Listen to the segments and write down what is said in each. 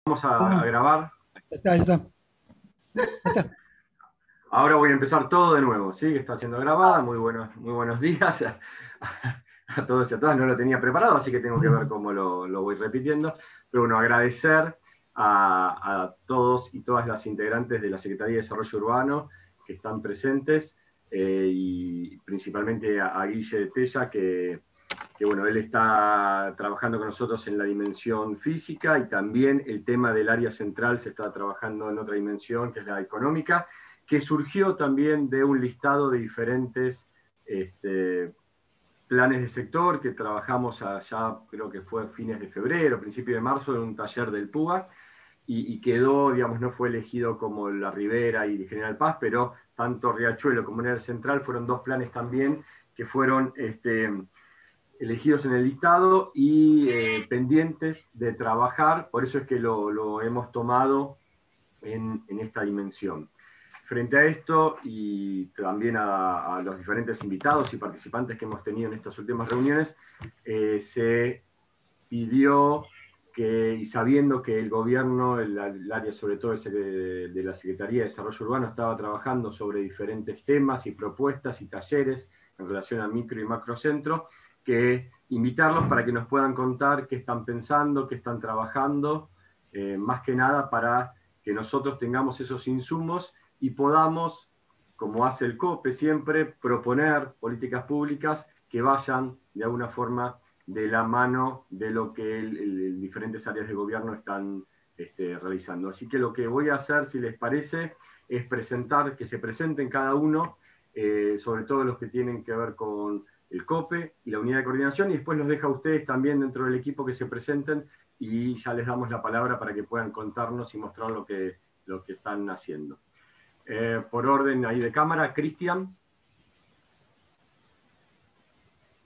Vamos a grabar. Ya está. Ahora voy a empezar todo de nuevo, ¿sí? Que está siendo grabada. Muy buenos días a todos y a todas. No lo tenía preparado, así que tengo que ver cómo lo voy repitiendo. Pero bueno, agradecer a todos y todas las integrantes de la Secretaría de Desarrollo Urbano que están presentes, y principalmente a Guille de Tella, que bueno, él está trabajando con nosotros en la dimensión física, y también el tema del área central se está trabajando en otra dimensión, que es la económica, que surgió también de un listado de diferentes planes de sector que trabajamos allá, creo que fue a fines de febrero, principio de marzo, en un taller del PUA, y quedó, digamos, no fue elegido como la Ribera y General Paz, pero tanto Riachuelo como Área Central fueron dos planes también que fueron elegidos en el listado y pendientes de trabajar. Por eso es que lo hemos tomado en esta dimensión. Frente a esto, y también a los diferentes invitados y participantes que hemos tenido en estas últimas reuniones, se pidió que, y sabiendo que el gobierno, el área sobre todo de la Secretaría de Desarrollo Urbano, estaba trabajando sobre diferentes temas y propuestas y talleres en relación a micro y macrocentro, que invitarlos para que nos puedan contar qué están pensando, qué están trabajando, más que nada para que nosotros tengamos esos insumos y podamos, como hace el COPE siempre, proponer políticas públicas que vayan de alguna forma de la mano de lo que diferentes áreas de gobierno están realizando. Así que lo que voy a hacer, si les parece, es presentar, que se presenten cada uno, sobre todo los que tienen que ver con el COPE y la unidad de coordinación, y después los dejo a ustedes también dentro del equipo que se presenten, y ya les damos la palabra para que puedan contarnos y mostrar lo que están haciendo. Por orden ahí de cámara, Cristian.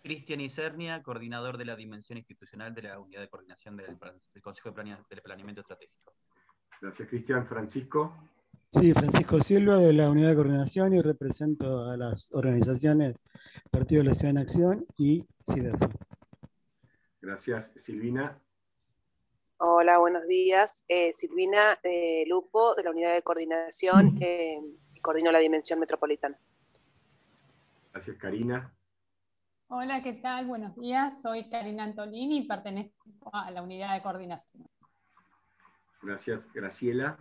Cristian Isernia, coordinador de la dimensión institucional de la unidad de coordinación del Consejo de Planeamiento Estratégico. Gracias, Cristian. Francisco. Sí, Francisco Silva, de la Unidad de Coordinación, y represento a las organizaciones Partido de la Ciudad en Acción y CIDEFO. Gracias, Silvina. Hola, buenos días. Silvina Lupo, de la Unidad de Coordinación, y coordino la Dimensión Metropolitana. Gracias, Karina. Hola, ¿qué tal? Buenos días. Soy Karina Antolini y pertenezco a la Unidad de Coordinación. Gracias, Graciela.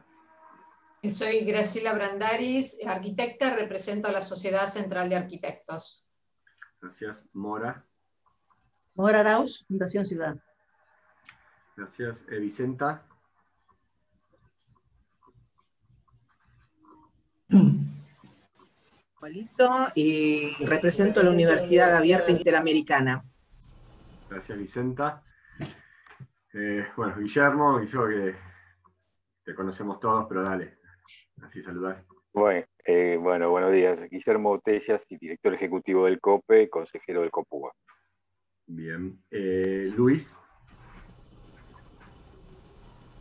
Soy Graciela Brandaris, arquitecta, represento a la Sociedad Central de Arquitectos. Gracias, Mora. Mora Arauz, Fundación Ciudad. Gracias, Vicenta. Y represento a la Universidad Abierta Interamericana. Gracias, Vicenta. Bueno, Guillermo, y yo que te conocemos todos, pero dale, así saludar. Bueno, buenos días. Guillermo Tellas, director ejecutivo del COPE, consejero del COPUA. Bien. Luis.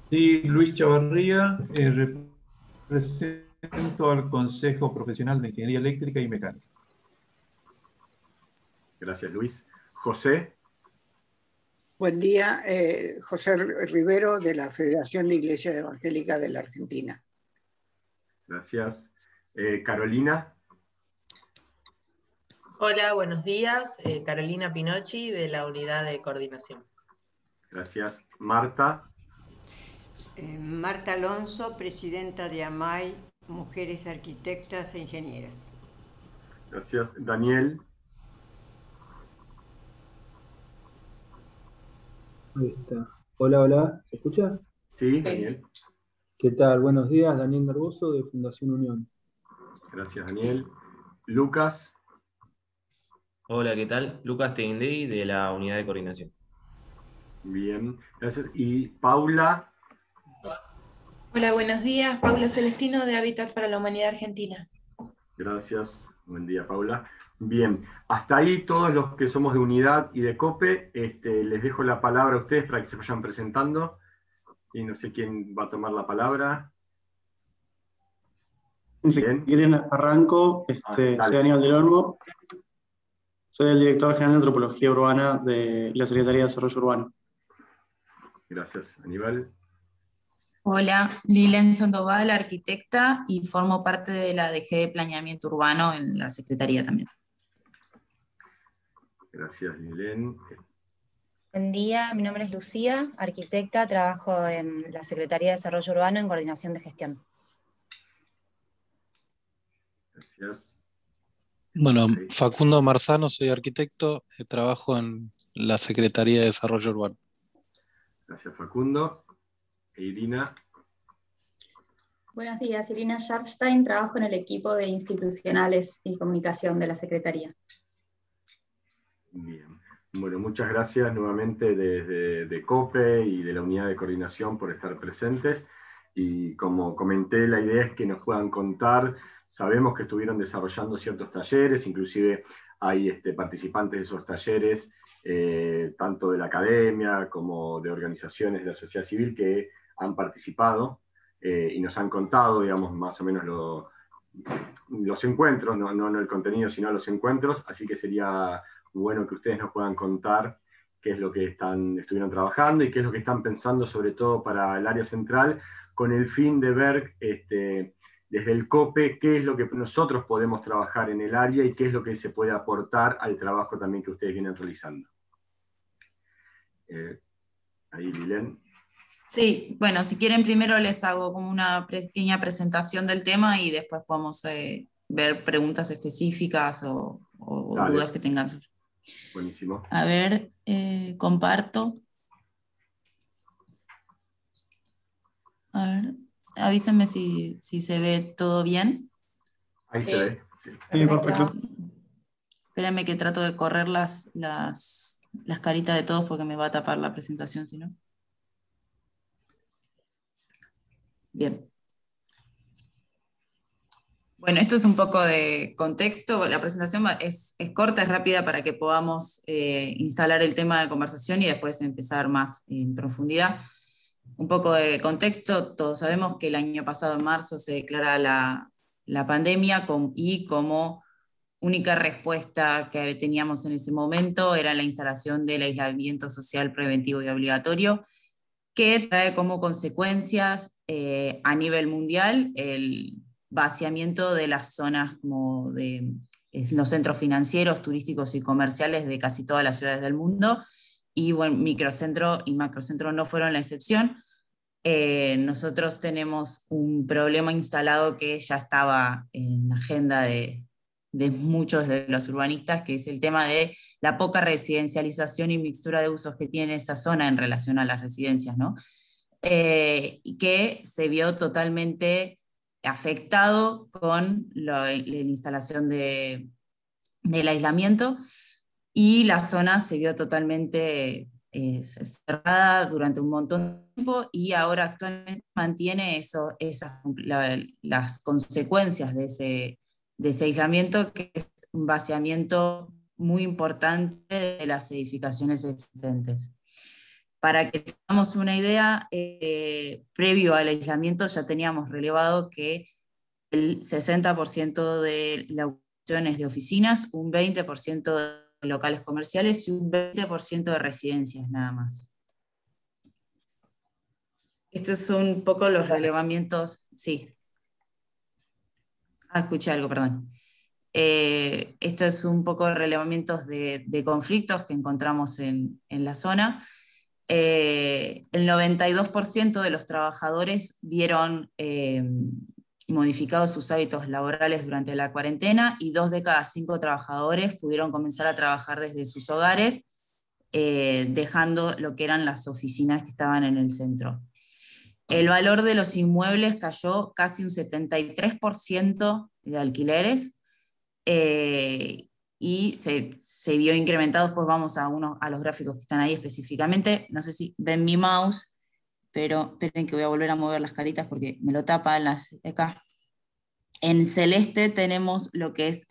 Sí, Luis Chavarría, represento al Consejo Profesional de Ingeniería Eléctrica y Mecánica. Gracias, Luis. José. Buen día, José Rivero, de la Federación de Iglesias Evangélicas de la Argentina. Gracias. Carolina. Hola, buenos días. Carolina Pinocchi, de la Unidad de Coordinación. Gracias. Marta. Marta Alonso, presidenta de AMAI, Mujeres Arquitectas e Ingenieras. Gracias. Daniel. Ahí está. Hola, ¿se escucha? Sí, Daniel. ¿Qué tal? Buenos días, Daniel Nervoso, de Fundación Unión. Gracias, Daniel. Lucas. Hola, ¿qué tal? Lucas Teindey, de la Unidad de Coordinación. Bien, gracias. Y Paula. Hola, buenos días. Paula Celestino, de Hábitat para la Humanidad Argentina. Gracias. Buen día, Paula. Bien, hasta ahí todos los que somos de Unidad y de COPE, les dejo la palabra a ustedes para que se vayan presentando. Y no sé quién va a tomar la palabra. Si quieren, arranco. Soy Daniel del Olmo. Soy el director general de Antropología Urbana de la Secretaría de Desarrollo Urbano. Gracias, Aníbal. Hola, Lilen Sandoval, arquitecta, y formo parte de la DG de Planeamiento Urbano en la Secretaría también. Gracias, Lilen. Buen día, mi nombre es Lucía, arquitecta, trabajo en la Secretaría de Desarrollo Urbano en Coordinación de Gestión. Gracias. Bueno, Facundo Marzano, soy arquitecto, trabajo en la Secretaría de Desarrollo Urbano. Gracias, Facundo. Irina. Buenos días, Irina Sharpstein, trabajo en el equipo de institucionales y comunicación de la Secretaría. Bien. Bueno, muchas gracias nuevamente desde COPE y de la Unidad de Coordinación por estar presentes. Y como comenté, la idea es que nos puedan contar. Sabemos que estuvieron desarrollando ciertos talleres, inclusive hay participantes de esos talleres, tanto de la academia como de organizaciones de la sociedad civil que han participado y nos han contado, digamos, más o menos los encuentros, no el contenido, sino los encuentros, así que sería bueno que ustedes nos puedan contar qué es lo que estuvieron trabajando y qué es lo que están pensando, sobre todo para el área central, con el fin de ver desde el COPE qué es lo que nosotros podemos trabajar en el área y qué es lo que se puede aportar al trabajo también que ustedes vienen realizando. Ahí, Lilen. Sí, bueno, si quieren primero les hago como una pequeña presentación del tema y después podemos ver preguntas específicas o dudas que tengan. Buenísimo. A ver, comparto. A ver, avísenme si se ve todo bien. Ahí se ve. Sí. Perfecto. Espérenme que trato de correr las caritas de todos porque me va a tapar la presentación si no. Bien. Bueno, esto es un poco de contexto. La presentación es corta, es rápida para que podamos instalar el tema de conversación y después empezar más en profundidad. Un poco de contexto, todos sabemos que el año pasado en marzo se declara la pandemia y como única respuesta que teníamos en ese momento era la instalación del aislamiento social preventivo y obligatorio, que trae como consecuencias a nivel mundial el vaciamiento de las zonas como de los centros financieros, turísticos y comerciales de casi todas las ciudades del mundo, y bueno, microcentro y macrocentro no fueron la excepción. Nosotros tenemos un problema instalado que ya estaba en la agenda de muchos de los urbanistas, que es el tema de la poca residencialización y mixtura de usos que tiene esa zona en relación a las residencias, ¿no? Y que se vio totalmente afectado con la instalación del aislamiento, y la zona se vio totalmente cerrada durante un montón de tiempo, y ahora actualmente mantiene las consecuencias de ese aislamiento, que es un vaciamiento muy importante de las edificaciones existentes. Para que tengamos una idea, previo al aislamiento ya teníamos relevado que el 60% de la ocupación es de oficinas, un 20% de locales comerciales y un 20% de residencias nada más. Estos son un poco los relevamientos, sí. Escuché algo, perdón. Esto es un poco relevamientos de conflictos que encontramos en la zona. El 92% de los trabajadores vieron modificados sus hábitos laborales durante la cuarentena, y 2 de cada 5 trabajadores pudieron comenzar a trabajar desde sus hogares, dejando lo que eran las oficinas que estaban en el centro. El valor de los inmuebles cayó casi un 73% de alquileres, y se vio incrementado. Después vamos a los gráficos que están ahí específicamente. No sé si ven mi mouse, pero esperen que voy a volver a mover las caritas porque me lo tapan acá. En celeste tenemos lo que es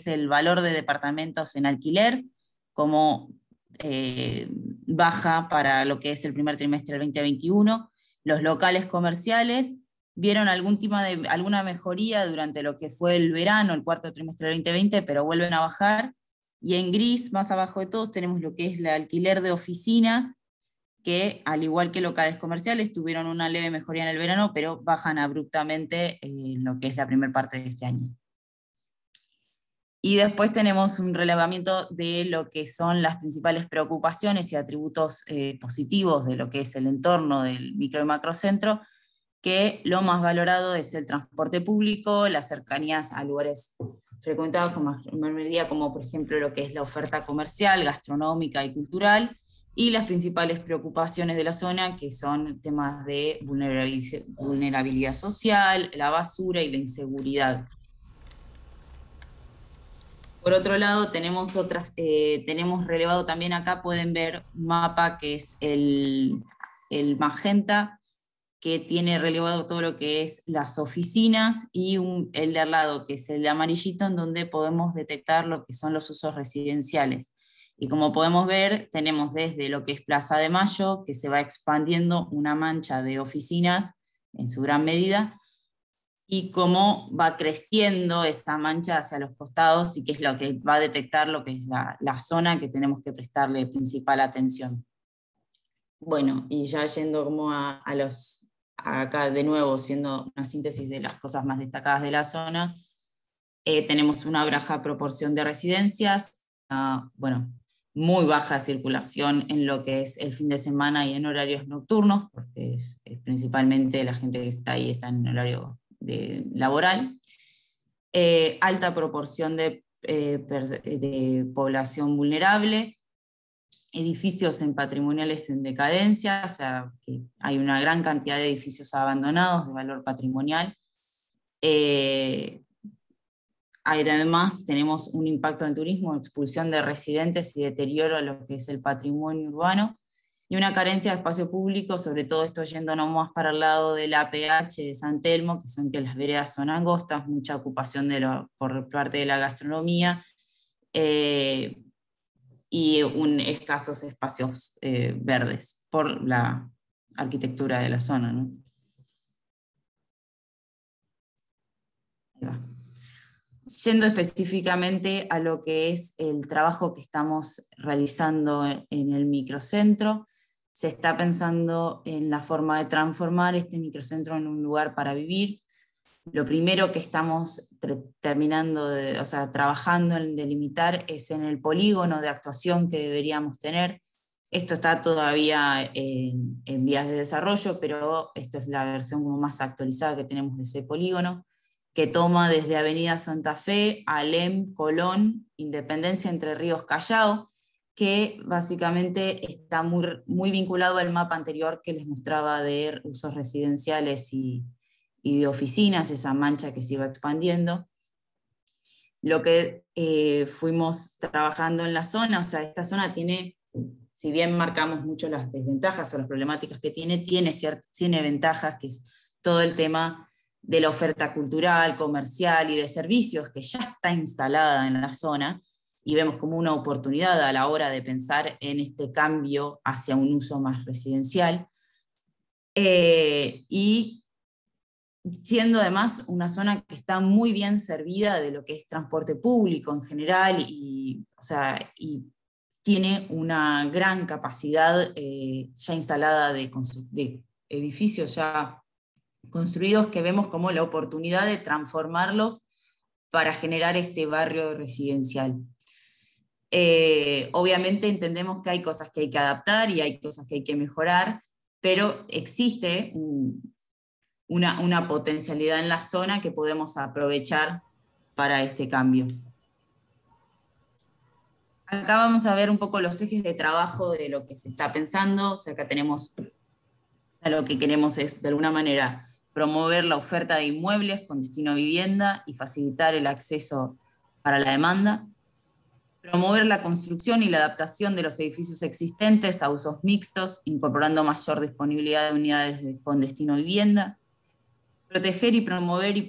el valor de departamentos en alquiler, como baja para lo que es el primer trimestre del 2021. Los locales comerciales vieron alguna mejoría durante lo que fue el verano, el cuarto trimestre del 2020, pero vuelven a bajar. Y en gris, más abajo de todos, tenemos lo que es el alquiler de oficinas, que, al igual que locales comerciales, tuvieron una leve mejoría en el verano, pero bajan abruptamente en lo que es la primera parte de este año. Y después tenemos un relevamiento de lo que son las principales preocupaciones y atributos positivos de lo que es el entorno del micro y macrocentro, que lo más valorado es el transporte público, las cercanías a lugares frecuentados con mayor medida, como por ejemplo lo que es la oferta comercial, gastronómica y cultural, y las principales preocupaciones de la zona, que son temas de vulnerabilidad social, la basura y la inseguridad. Por otro lado, tenemos relevado también acá, pueden ver un mapa que es el magenta, que tiene relevado todo lo que es las oficinas, y el de al lado, que es el de amarillito, en donde podemos detectar lo que son los usos residenciales. Y como podemos ver, tenemos desde lo que es Plaza de Mayo, que se va expandiendo una mancha de oficinas en su gran medida, y cómo va creciendo esa mancha hacia los costados, y que es lo que va a detectar lo que es la zona que tenemos que prestarle principal atención. Bueno, y ya yendo como acá de nuevo, siendo una síntesis de las cosas más destacadas de la zona, tenemos una baja proporción de residencias, bueno, muy baja circulación en lo que es el fin de semana y en horarios nocturnos, porque es principalmente la gente que está ahí está en horario laboral, alta proporción de población vulnerable, edificios patrimoniales en decadencia, o sea, que hay una gran cantidad de edificios abandonados de valor patrimonial. Además, tenemos un impacto en turismo, expulsión de residentes y deterioro de lo que es el patrimonio urbano, y una carencia de espacio público, sobre todo esto yendo nomás para el lado del APH de San Telmo, que son que las veredas son angostas, mucha ocupación por parte de la gastronomía, y escasos espacios verdes por la arquitectura de la zona, ¿no? Yendo específicamente a lo que es el trabajo que estamos realizando en el microcentro, se está pensando en la forma de transformar este microcentro en un lugar para vivir. Lo primero que estamos trabajando en delimitar es en el polígono de actuación que deberíamos tener. Esto está todavía en vías de desarrollo, pero esto es la versión como más actualizada que tenemos de ese polígono, que toma desde Avenida Santa Fe, Alem, Colón, Independencia, Entre Ríos, Callao, que básicamente está muy vinculado al mapa anterior que les mostraba de usos residenciales y de oficinas, esa mancha que se iba expandiendo. Lo que fuimos trabajando en la zona, o sea, esta zona tiene, si bien marcamos mucho las desventajas o las problemáticas que tiene ventajas, que es todo el tema de la oferta cultural, comercial y de servicios que ya está instalada en la zona, y vemos como una oportunidad a la hora de pensar en este cambio hacia un uso más residencial, y siendo además una zona que está muy bien servida de lo que es transporte público en general, y tiene una gran capacidad ya instalada de edificios ya construidos, que vemos como la oportunidad de transformarlos para generar este barrio residencial. Obviamente entendemos que hay cosas que hay que adaptar y hay cosas que hay que mejorar, pero existe una potencialidad en la zona que podemos aprovechar para este cambio. Acá vamos a ver un poco los ejes de trabajo de lo que se está pensando. O sea, acá tenemos, lo que queremos es de alguna manera promover la oferta de inmuebles con destino a vivienda y facilitar el acceso para la demanda, promover la construcción y la adaptación de los edificios existentes a usos mixtos, incorporando mayor disponibilidad de unidades con destino a vivienda, proteger y promover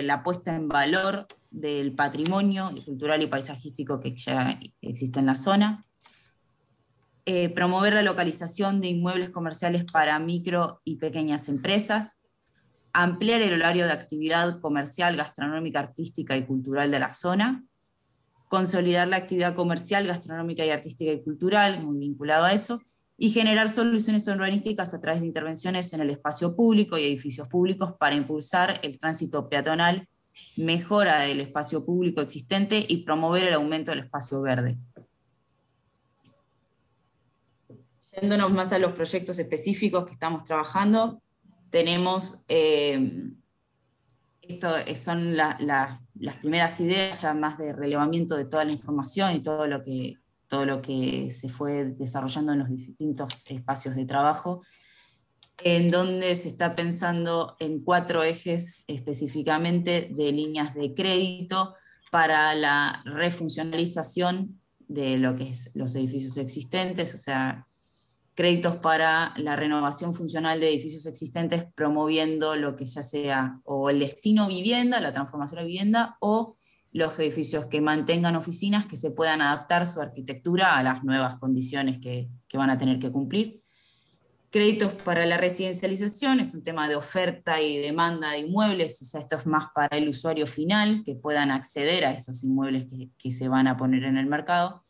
la puesta en valor del patrimonio cultural y paisajístico que ya existe en la zona, promover la localización de inmuebles comerciales para micro y pequeñas empresas, ampliar el horario de actividad comercial, gastronómica, artística y cultural de la zona, consolidar la actividad comercial, gastronómica y artística y cultural, muy vinculado a eso, y generar soluciones urbanísticas a través de intervenciones en el espacio público y edificios públicos para impulsar el tránsito peatonal, mejora del espacio público existente y promover el aumento del espacio verde. Yéndonos más a los proyectos específicos que estamos trabajando, tenemos, esto son las primeras ideas ya más de relevamiento de toda la información y todo lo que se fue desarrollando en los distintos espacios de trabajo, en donde se está pensando en 4 ejes específicamente de líneas de crédito para la refuncionalización de lo que es los edificios existentes, o sea, créditos para la renovación funcional de edificios existentes, promoviendo lo que ya sea o el destino vivienda, la transformación de vivienda, o los edificios que mantengan oficinas que se puedan adaptar su arquitectura a las nuevas condiciones que van a tener que cumplir. Créditos para la residencialización, es un tema de oferta y demanda de inmuebles, o sea, esto es más para el usuario final, que puedan acceder a esos inmuebles que se van a poner en el mercado.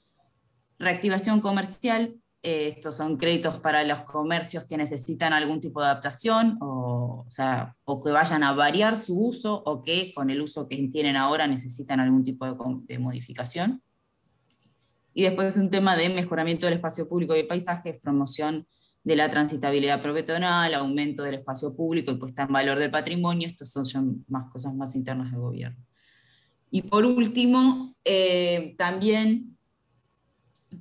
Reactivación comercial, estos son créditos para los comercios que necesitan algún tipo de adaptación, o que vayan a variar su uso, o que con el uso que tienen ahora necesitan algún tipo de modificación. Y después un tema de mejoramiento del espacio público y de paisajes, promoción de la transitabilidad peatonal, aumento del espacio público y puesta en valor del patrimonio. Estos son más cosas más internas del gobierno. Y por último, también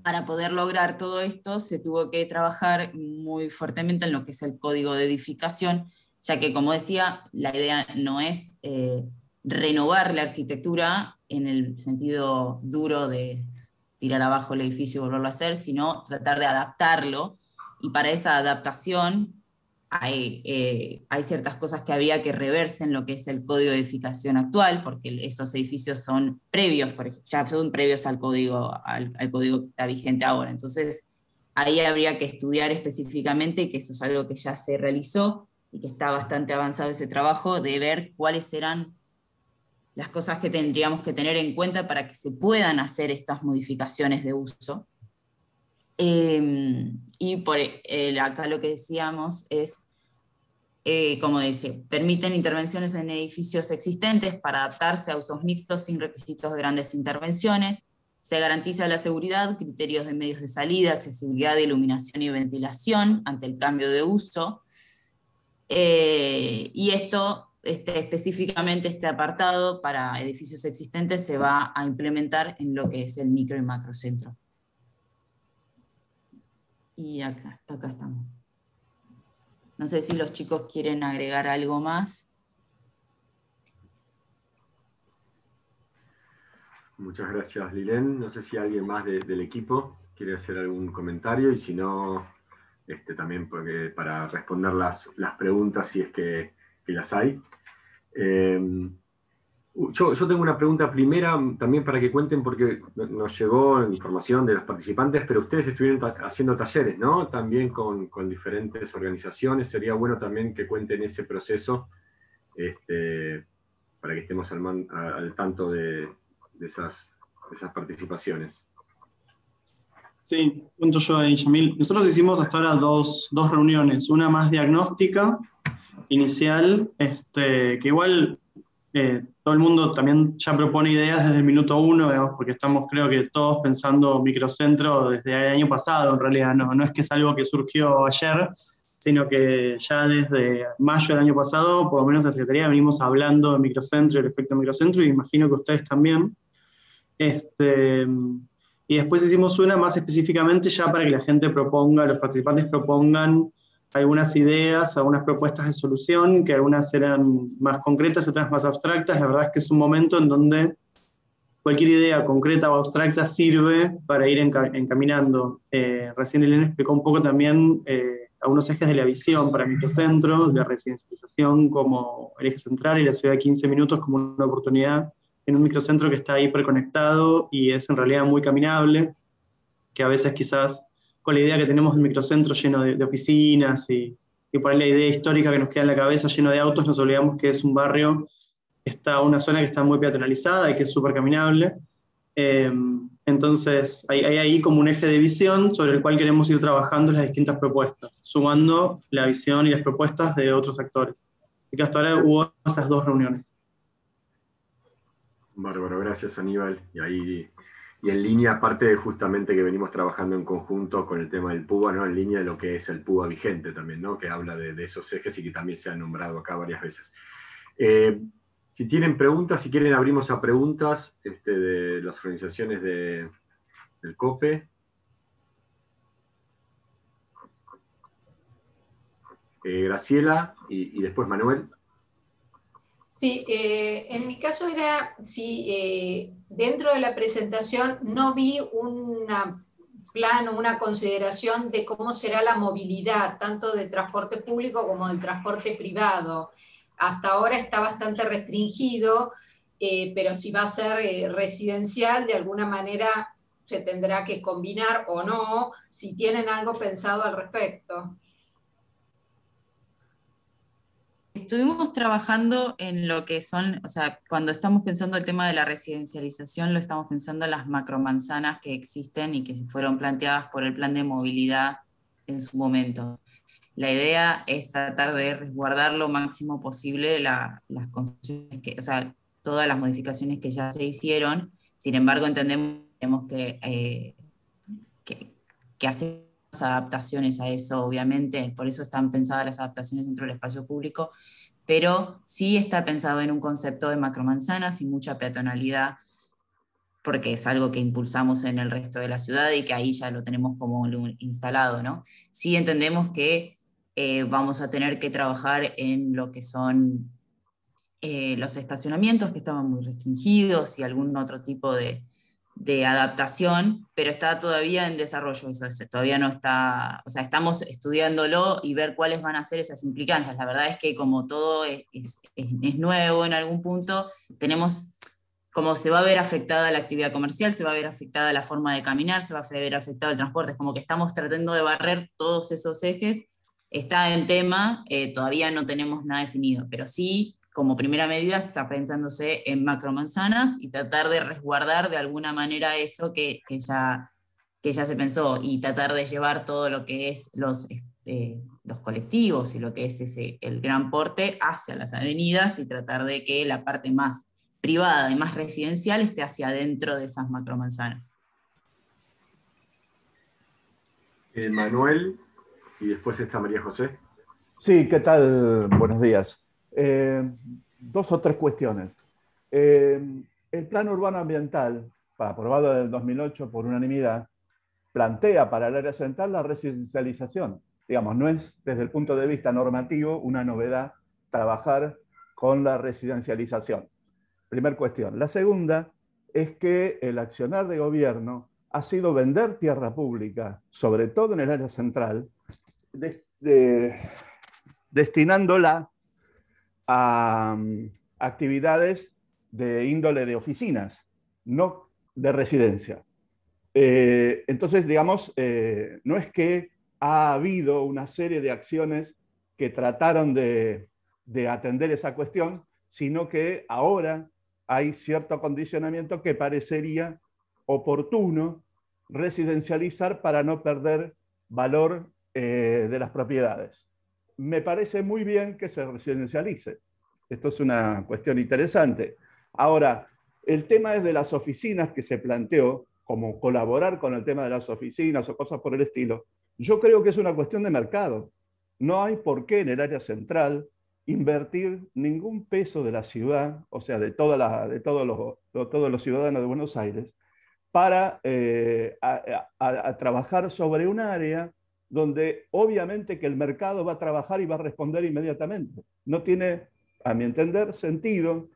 para poder lograr todo esto se tuvo que trabajar muy fuertemente en lo que es el código de edificación, ya que, como decía, la idea no es renovar la arquitectura en el sentido duro de tirar abajo el edificio y volverlo a hacer, sino tratar de adaptarlo, y para esa adaptación hay ciertas cosas que había que reverse en lo que es el código de edificación actual, porque estos edificios son previos, ya son previos al código que está vigente ahora. Entonces, ahí habría que estudiar específicamente, y que eso es algo que ya se realizó, y que está bastante avanzado ese trabajo, de ver cuáles eran las cosas que tendríamos que tener en cuenta para que se puedan hacer estas modificaciones de uso. Y por acá lo que decíamos es, como decía, permiten intervenciones en edificios existentes para adaptarse a usos mixtos sin requisitos de grandes intervenciones, se garantiza la seguridad, criterios de medios de salida, accesibilidad de iluminación y ventilación ante el cambio de uso, y esto, específicamente este apartado para edificios existentes se va a implementar en lo que es el micro y macrocentro. Y acá estamos. No sé si los chicos quieren agregar algo más. Muchas gracias, Lilén. No sé si alguien más del equipo quiere hacer algún comentario, y si no, también para responder las preguntas, si es que las hay. Yo tengo una pregunta primera también para que cuenten, porque nos llegó información de los participantes, pero ustedes estuvieron haciendo talleres, ¿no? También con diferentes organizaciones. Sería bueno también que cuenten ese proceso, para que estemos al tanto de esas participaciones. Sí, cuento yo ahí, Yamil. Nosotros hicimos hasta ahora dos reuniones, una más diagnóstica, inicial, que igual todo el mundo también ya propone ideas desde el minuto 1, digamos, porque estamos, creo que todos, pensando microcentro desde el año pasado, en realidad. No es que es algo que surgió ayer, sino que ya desde mayo del año pasado, por lo menos en la Secretaría, venimos hablando de microcentro y el efecto microcentro, y imagino que ustedes también. Y después hicimos una más específicamente ya para que la gente proponga, los participantes propongan algunas ideas, algunas propuestas de solución, que algunas eran más concretas, otras más abstractas. La verdad es que es un momento en donde cualquier idea concreta o abstracta sirve para ir encaminando. Recién Elena explicó un poco también algunos ejes de la visión para microcentros, la residencialización como el eje central y la ciudad de 15 minutos como una oportunidad en un microcentro que está hiperconectado y es en realidad muy caminable, que a veces quizás con la idea que tenemos del microcentro lleno de oficinas y por ahí la idea histórica que nos queda en la cabeza lleno de autos, nos olvidamos que es un barrio, una zona que está muy peatonalizada y que es súper caminable. Entonces, hay ahí como un eje de visión sobre el cual queremos ir trabajando las distintas propuestas, sumando la visión y las propuestas de otros actores. Así que hasta ahora hubo esas 2 reuniones. Bárbaro, gracias Aníbal. Y en línea, aparte de justamente que venimos trabajando en conjunto con el tema del PUA, ¿no? En línea de lo que es el PUA vigente también, ¿no? Que habla de esos ejes y que también se ha nombrado acá varias veces. Si tienen preguntas, si quieren abrimos a preguntas de las organizaciones del COPE. Graciela y después Manuel. Sí, en mi caso era, si dentro de la presentación no vi un plan o una consideración de cómo será la movilidad, tanto del transporte público como del transporte privado. Hasta ahora está bastante restringido, pero si va a ser residencial, de alguna manera se tendrá que combinar o no, si tienen algo pensado al respecto. Estuvimos trabajando en lo que son, o sea, cuando estamos pensando el tema de la residencialización, lo estamos pensando en las macromanzanas que existen y que fueron planteadas por el plan de movilidad en su momento. La idea es tratar de resguardar lo máximo posible las concesiones o sea, todas las modificaciones que ya se hicieron. Sin embargo, entendemos que hacer adaptaciones a eso, obviamente, por eso están pensadas las adaptaciones dentro del espacio público, pero sí está pensado en un concepto de macromanzanas y mucha peatonalidad, porque es algo que impulsamos en el resto de la ciudad y que ahí ya lo tenemos como instalado, ¿no? Sí entendemos que vamos a tener que trabajar en lo que son los estacionamientos, que estaban muy restringidos, y algún otro tipo de adaptación, pero está todavía en desarrollo eso, todavía no está, o sea, estamos estudiándolo y ver cuáles van a ser esas implicancias. La verdad es que como todo es nuevo en algún punto, tenemos, como se va a ver afectada la actividad comercial, se va a ver afectada la forma de caminar, se va a ver afectado el transporte, es como que estamos tratando de barrer todos esos ejes. Está en tema, todavía no tenemos nada definido, pero sí, como primera medida está pensándose en macromanzanas y tratar de resguardar de alguna manera eso que ya se pensó, y tratar de llevar todo lo que es los colectivos y lo que es el gran porte hacia las avenidas, y tratar de que la parte más privada y más residencial esté hacia adentro de esas macromanzanas. Manuel, y después está María José. Sí, ¿qué tal? Buenos días. 2 o 3 cuestiones. El Plan Urbano Ambiental, aprobado en el 2008 por unanimidad, plantea para el área central la residencialización. Digamos, no es desde el punto de vista normativo una novedad trabajar con la residencialización. Primer cuestión. La segunda es que el accionar de gobierno ha sido vender tierra pública, sobre todo en el área central, destinándola a actividades de índole de oficinas, no de residencia. Entonces, digamos, no es que ha habido una serie de acciones que trataron de atender esa cuestión, sino que ahora hay cierto acondicionamiento que parecería oportuno residencializar para no perder valor de las propiedades. Me parece muy bien que se residencialice. Esto es una cuestión interesante. Ahora, el tema es de las oficinas que se planteó, como colaborar con el tema de las oficinas o cosas por el estilo. Yo creo que es una cuestión de mercado. No hay por qué en el área central invertir ningún peso de la ciudad, o sea, de todos los ciudadanos de Buenos Aires, para trabajar sobre un área donde obviamente que el mercado va a trabajar y va a responder inmediatamente. No tiene, a mi entender, sentido,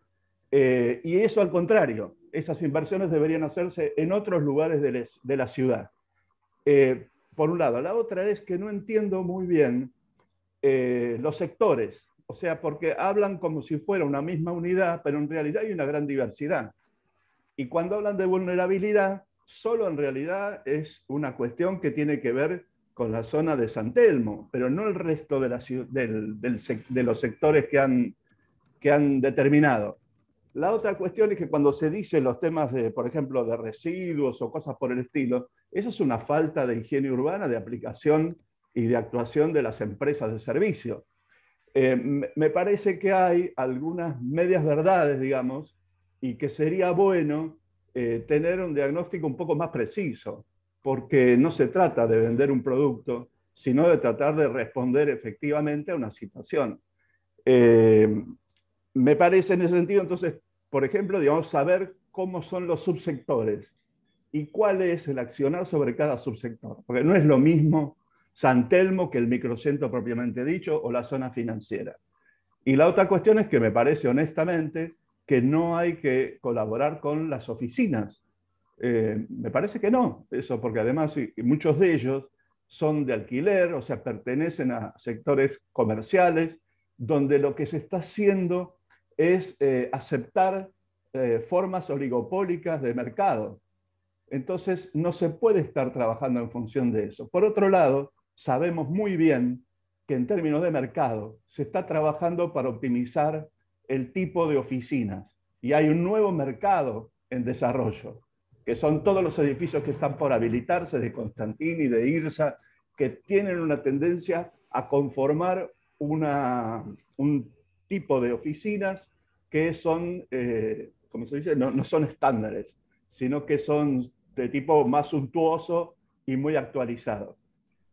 y eso al contrario, esas inversiones deberían hacerse en otros lugares de la ciudad. Por un lado. La otra es que no entiendo muy bien los sectores, o sea, porque hablan como si fuera una misma unidad, pero en realidad hay una gran diversidad. Y cuando hablan de vulnerabilidad, solo en realidad es una cuestión que tiene que ver con la zona de San Telmo, pero no el resto de los sectores que han determinado. La otra cuestión es que cuando se dicen los temas de, por ejemplo, de residuos o cosas por el estilo, eso es una falta de higiene urbana, de aplicación y de actuación de las empresas de servicio. Me parece que hay algunas medias verdades, digamos, y que sería bueno tener un diagnóstico un poco más preciso, porque no se trata de vender un producto, sino de tratar de responder efectivamente a una situación. Me parece en ese sentido, entonces, por ejemplo, digamos, saber cómo son los subsectores y cuál es el accionar sobre cada subsector, porque no es lo mismo San Telmo que el microcentro propiamente dicho o la zona financiera. Y la otra cuestión es que me parece honestamente que no hay que colaborar con las oficinas. Me parece que no, eso porque además muchos de ellos son de alquiler, o sea, pertenecen a sectores comerciales, donde lo que se está haciendo es aceptar formas oligopólicas de mercado. Entonces, no se puede estar trabajando en función de eso. Por otro lado, sabemos muy bien que en términos de mercado se está trabajando para optimizar el tipo de oficinas. Y hay un nuevo mercado en desarrollo, que son todos los edificios que están por habilitarse de Constantini, de IRSA, que tienen una tendencia a conformar un tipo de oficinas que son, como se dice, no son estándares, sino que son de tipo más suntuoso y muy actualizado.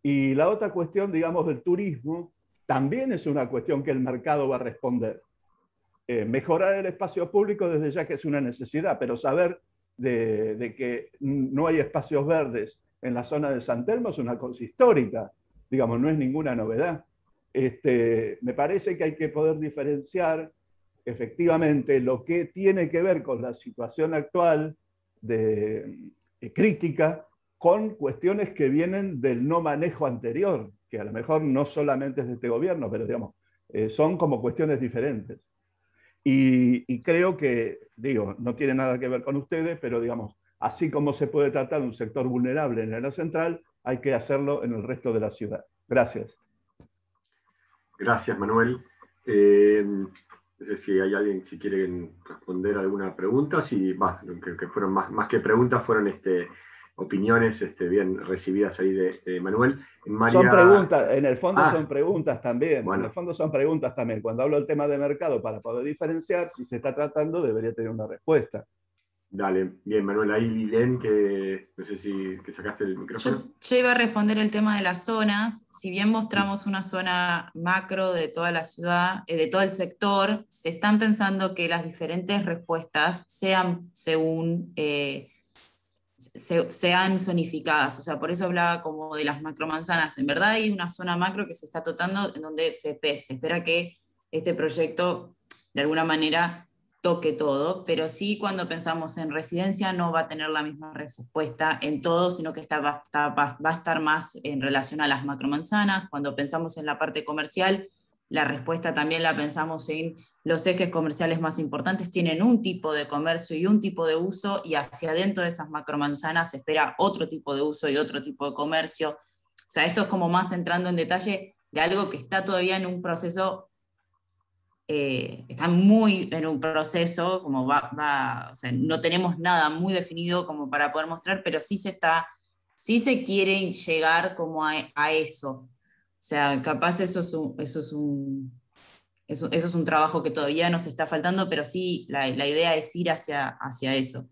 Y la otra cuestión, digamos, del turismo, también es una cuestión que el mercado va a responder. Mejorar el espacio público desde ya que es una necesidad, pero saber de que no hay espacios verdes en la zona de San Telmo es una cosa histórica, digamos, no es ninguna novedad. Me parece que hay que poder diferenciar efectivamente lo que tiene que ver con la situación actual de crítica con cuestiones que vienen del no manejo anterior, que a lo mejor no solamente es de este gobierno, pero digamos, son como cuestiones diferentes. Y creo que, digo, no tiene nada que ver con ustedes, pero digamos, así como se puede tratar un sector vulnerable en el área central, hay que hacerlo en el resto de la ciudad. Gracias. Gracias, Manuel. No sé si hay alguien, si quieren responder alguna pregunta, si que fueron más que preguntas, fueron opiniones bien recibidas ahí de Manuel. María... Son preguntas, en el fondo son preguntas también. Bueno. En el fondo son preguntas también. Cuando hablo del tema de mercado, para poder diferenciar, si se está tratando, debería tener una respuesta. Dale, bien, Manuel, ahí Lilén, que no sé si que sacaste el micrófono. Yo iba a responder el tema de las zonas. Si bien mostramos una zona macro de toda la ciudad, de todo el sector, se están pensando que las diferentes respuestas sean según sean zonificadas. O sea, por eso hablaba como de las macromanzanas. En verdad hay una zona macro que se está tratando en donde se espera que este proyecto de alguna manera toque todo, pero sí cuando pensamos en residencia no va a tener la misma respuesta en todo, sino que va a estar más en relación a las macromanzanas. Cuando pensamos en la parte comercial, la respuesta también la pensamos en los ejes comerciales más importantes, tienen un tipo de comercio y un tipo de uso, y hacia adentro de esas macromanzanas se espera otro tipo de uso y otro tipo de comercio. O sea, esto es como más entrando en detalle de algo que está todavía en un proceso. Está muy en un proceso, como o sea, no tenemos nada muy definido como para poder mostrar, pero sí se quiere llegar como a eso. O sea, capaz eso es un trabajo que todavía nos está faltando, pero sí la idea es ir hacia eso.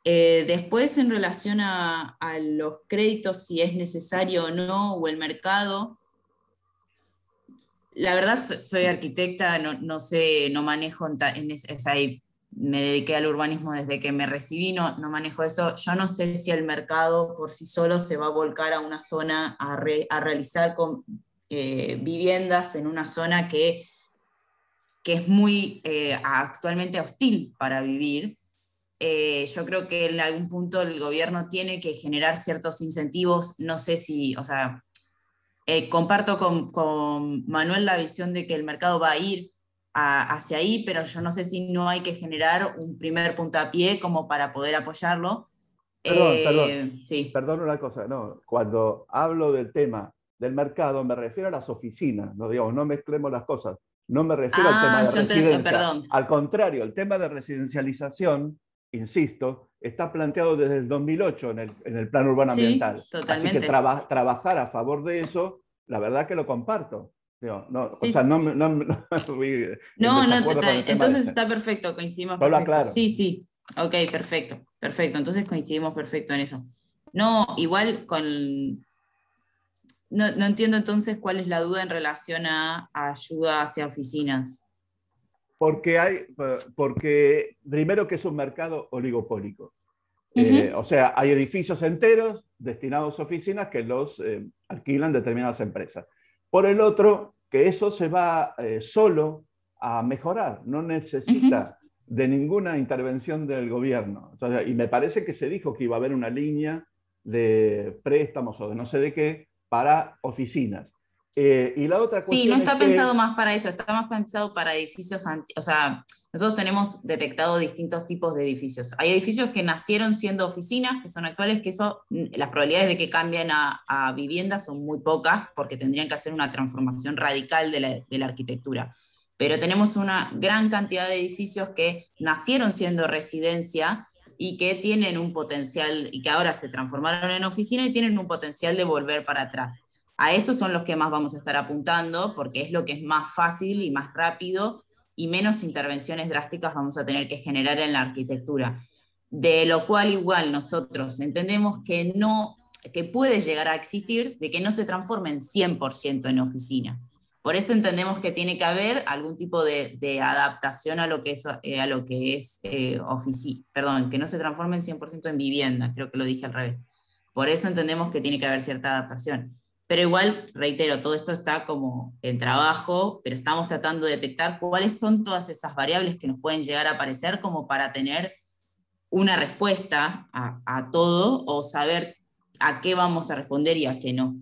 Después, en relación a los créditos, si es necesario o no, o el mercado, la verdad, soy arquitecta, no sé, no manejo, me dediqué al urbanismo desde que me recibí, no manejo eso. Yo no sé si el mercado por sí solo se va a volcar a una zona a realizar viviendas en una zona que es muy actualmente hostil para vivir. Yo creo que en algún punto el gobierno tiene que generar ciertos incentivos, no sé si, o sea... comparto con Manuel la visión de que el mercado va a ir hacia ahí, pero yo no sé si no hay que generar un primer puntapié como para poder apoyarlo. Perdón una cosa, no, cuando hablo del tema del mercado, me refiero a las oficinas, no, digamos, no mezclemos las cosas. No me refiero al tema de residencia. Perdón. Al contrario, el tema de residencialización, insisto, está planteado desde el 2008 en el Plan Urbano Ambiental. Totalmente. Así que trabajar a favor de eso, la verdad que lo comparto. Digo, no, Sí. O sea, entonces está perfecto, coincidimos Solo perfecto. aclaro. Sí, ok, perfecto, entonces coincidimos perfecto en eso. No, igual no entiendo entonces cuál es la duda en relación a ayuda hacia oficinas. Porque primero que es un mercado oligopólico. Uh-huh. O sea, hay edificios enteros destinados a oficinas que los alquilan determinadas empresas. Por el otro, que eso se va solo a mejorar, no necesita de ninguna intervención del gobierno. Entonces, y me parece que se dijo que iba a haber una línea de préstamos o de no sé de qué para oficinas. Y la otra cuestión sí, no está es pensado más para eso, está más pensado para edificios o sea, nosotros tenemos detectado distintos tipos de edificios. Hay edificios que nacieron siendo oficinas, que son actuales, que eso, las probabilidades de que cambien a viviendas son muy pocas, porque tendrían que hacer una transformación radical de la arquitectura. Pero tenemos una gran cantidad de edificios que nacieron siendo residencia y que tienen un potencial, y que ahora se transformaron en oficina y tienen un potencial de volver para atrás. A esos son los que más vamos a estar apuntando, porque es lo que es más fácil y más rápido, y menos intervenciones drásticas vamos a tener que generar en la arquitectura. De lo cual igual nosotros entendemos que puede llegar a existir, de que no se transformen 100% en oficinas. Por eso entendemos que tiene que haber algún tipo de adaptación a lo que es oficina. Perdón, que no se transformen 100% en vivienda, creo que lo dije al revés. Por eso entendemos que tiene que haber cierta adaptación. Pero igual, reitero, todo esto está como en trabajo, pero estamos tratando de detectar cuáles son todas esas variables que nos pueden llegar a aparecer como para tener una respuesta a todo o saber a qué vamos a responder y a qué no.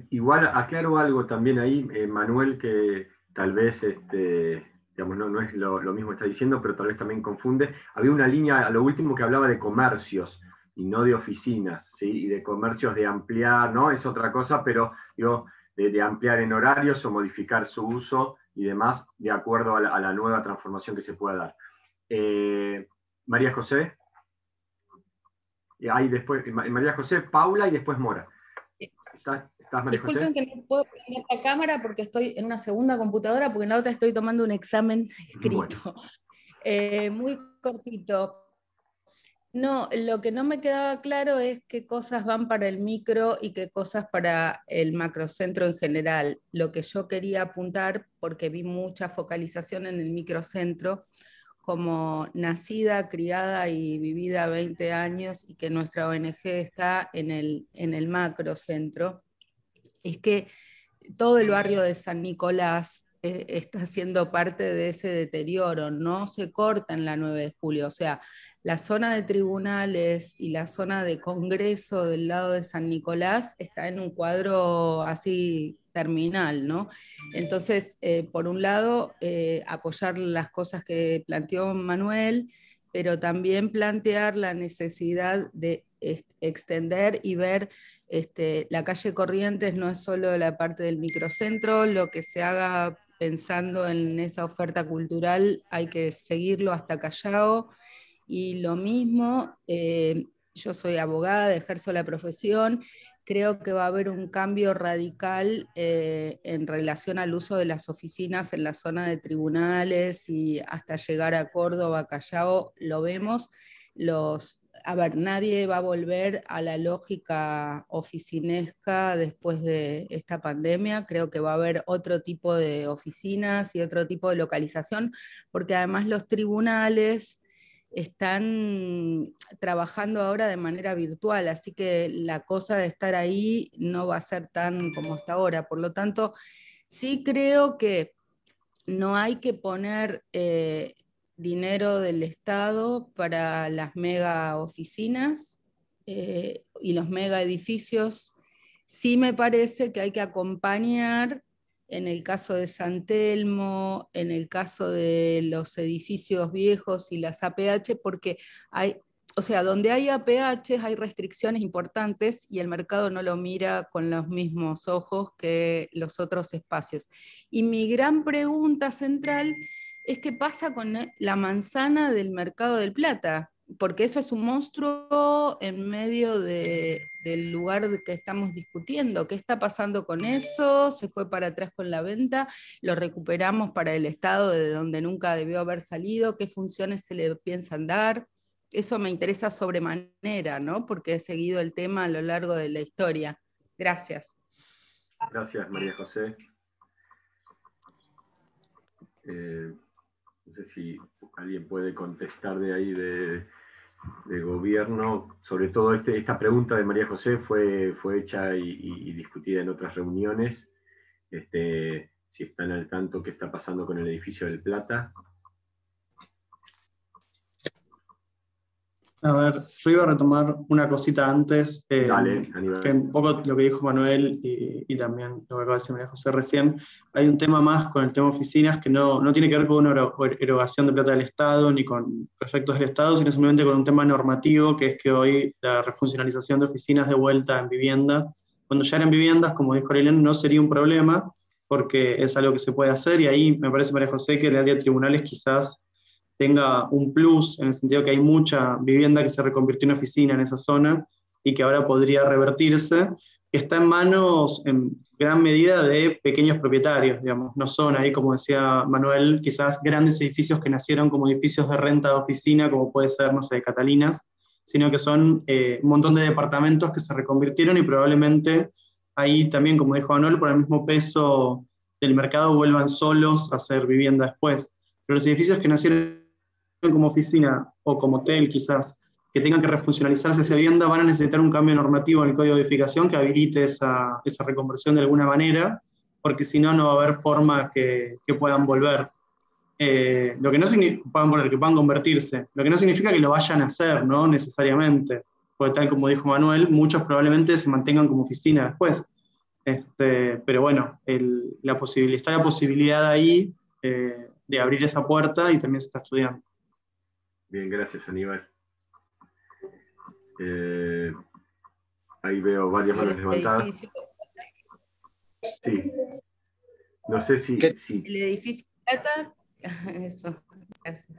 Igual aclaro algo también ahí, Manuel, que tal vez digamos, no es lo mismo que está diciendo, pero tal vez también confunde. Había una línea a lo último que hablaba de comercios y no de oficinas, ¿sí? Y de comercios de ampliar, ¿no? Es otra cosa, pero digo, de ampliar en horarios o modificar su uso y demás, de acuerdo a la nueva transformación que se pueda dar. María José. Ahí después, María José, Paula y después Mora. ¿Estás, María José? Disculpen que no puedo prender la cámara porque estoy en una segunda computadora, porque en la otra estoy tomando un examen escrito. Bueno. Muy cortito. No, lo que no me quedaba claro es qué cosas van para el micro y qué cosas para el macrocentro en general. Lo que yo quería apuntar, porque vi mucha focalización en el microcentro, como nacida, criada y vivida 20 años, y que nuestra ONG está en el macrocentro, es que todo el barrio de San Nicolás está siendo parte de ese deterioro, no se corta en la 9 de julio, o sea, la zona de tribunales y la zona de Congreso del lado de San Nicolás está en un cuadro así terminal, ¿no? Entonces, por un lado, apoyar las cosas que planteó Manuel, pero también plantear la necesidad de extender y ver la calle Corrientes no es solo la parte del microcentro, lo que se haga pensando en esa oferta cultural hay que seguirlo hasta Callao. Y lo mismo, yo soy abogada, ejerzo la profesión, creo que va a haber un cambio radical en relación al uso de las oficinas en la zona de tribunales y hasta llegar a Córdoba, Callao, lo vemos. A ver, nadie va a volver a la lógica oficinesca después de esta pandemia, creo que va a haber otro tipo de oficinas y otro tipo de localización, porque además los tribunales están trabajando ahora de manera virtual, así que la cosa de estar ahí no va a ser tan como hasta ahora. Por lo tanto, sí creo que no hay que poner dinero del Estado para las mega oficinas y los mega edificios. Sí me parece que hay que acompañar en el caso de San Telmo, en el caso de los edificios viejos y las APH, porque o sea, donde hay APHs hay restricciones importantes y el mercado no lo mira con los mismos ojos que los otros espacios. Y mi gran pregunta central es qué pasa con la manzana del mercado del Plata, porque eso es un monstruo en medio del lugar que estamos discutiendo. ¿Qué está pasando con eso? ¿Se fue para atrás con la venta? ¿Lo recuperamos para el Estado de donde nunca debió haber salido? ¿Qué funciones se le piensan dar? Eso me interesa sobremanera, ¿no? Porque he seguido el tema a lo largo de la historia. Gracias. Gracias, María José. No sé si alguien puede contestar de ahí de gobierno. Sobre todo esta pregunta de María José fue hecha y discutida en otras reuniones. Si están al tanto qué está pasando con el edificio del Plata. A ver, yo iba a retomar una cosita antes, Dale, que un poco lo que dijo Manuel y también lo que acaba de decir María José recién. Hay un tema más con el tema oficinas que no tiene que ver con una erogación de plata del Estado ni con proyectos del Estado, sino simplemente con un tema normativo, que es que hoy la refuncionalización de oficinas de vuelta en vivienda, cuando ya eran viviendas, como dijo Aureliano, no sería un problema, porque es algo que se puede hacer, y ahí me parece, María José, que el área de tribunales quizás tenga un plus, en el sentido que hay mucha vivienda que se reconvirtió en oficina en esa zona y que ahora podría revertirse, que está en manos en gran medida de pequeños propietarios, digamos. No son ahí, como decía Manuel, quizás grandes edificios que nacieron como edificios de renta de oficina, como puede ser, no sé, Catalinas, sino que son un montón de departamentos que se reconvirtieron y probablemente ahí también, como dijo Manuel, por el mismo peso del mercado vuelvan solos a hacer vivienda después. Pero los edificios que nacieron como oficina o como hotel quizás, que tengan que refuncionalizarse esa vivienda, van a necesitar un cambio normativo en el código de edificación que habilite esa reconversión de alguna manera, porque si no, no va a haber forma que puedan volver. Lo que no significa que puedan convertirse, lo que no significa que lo vayan a hacer, ¿no? Necesariamente, porque tal como dijo Manuel, muchos probablemente se mantengan como oficina después. Pero bueno, está la posibilidad ahí de abrir esa puerta y también se está estudiando. Bien, gracias, Aníbal. Ahí veo varias manos levantadas. Sí. No sé si... El edificio Plata, eso, gracias.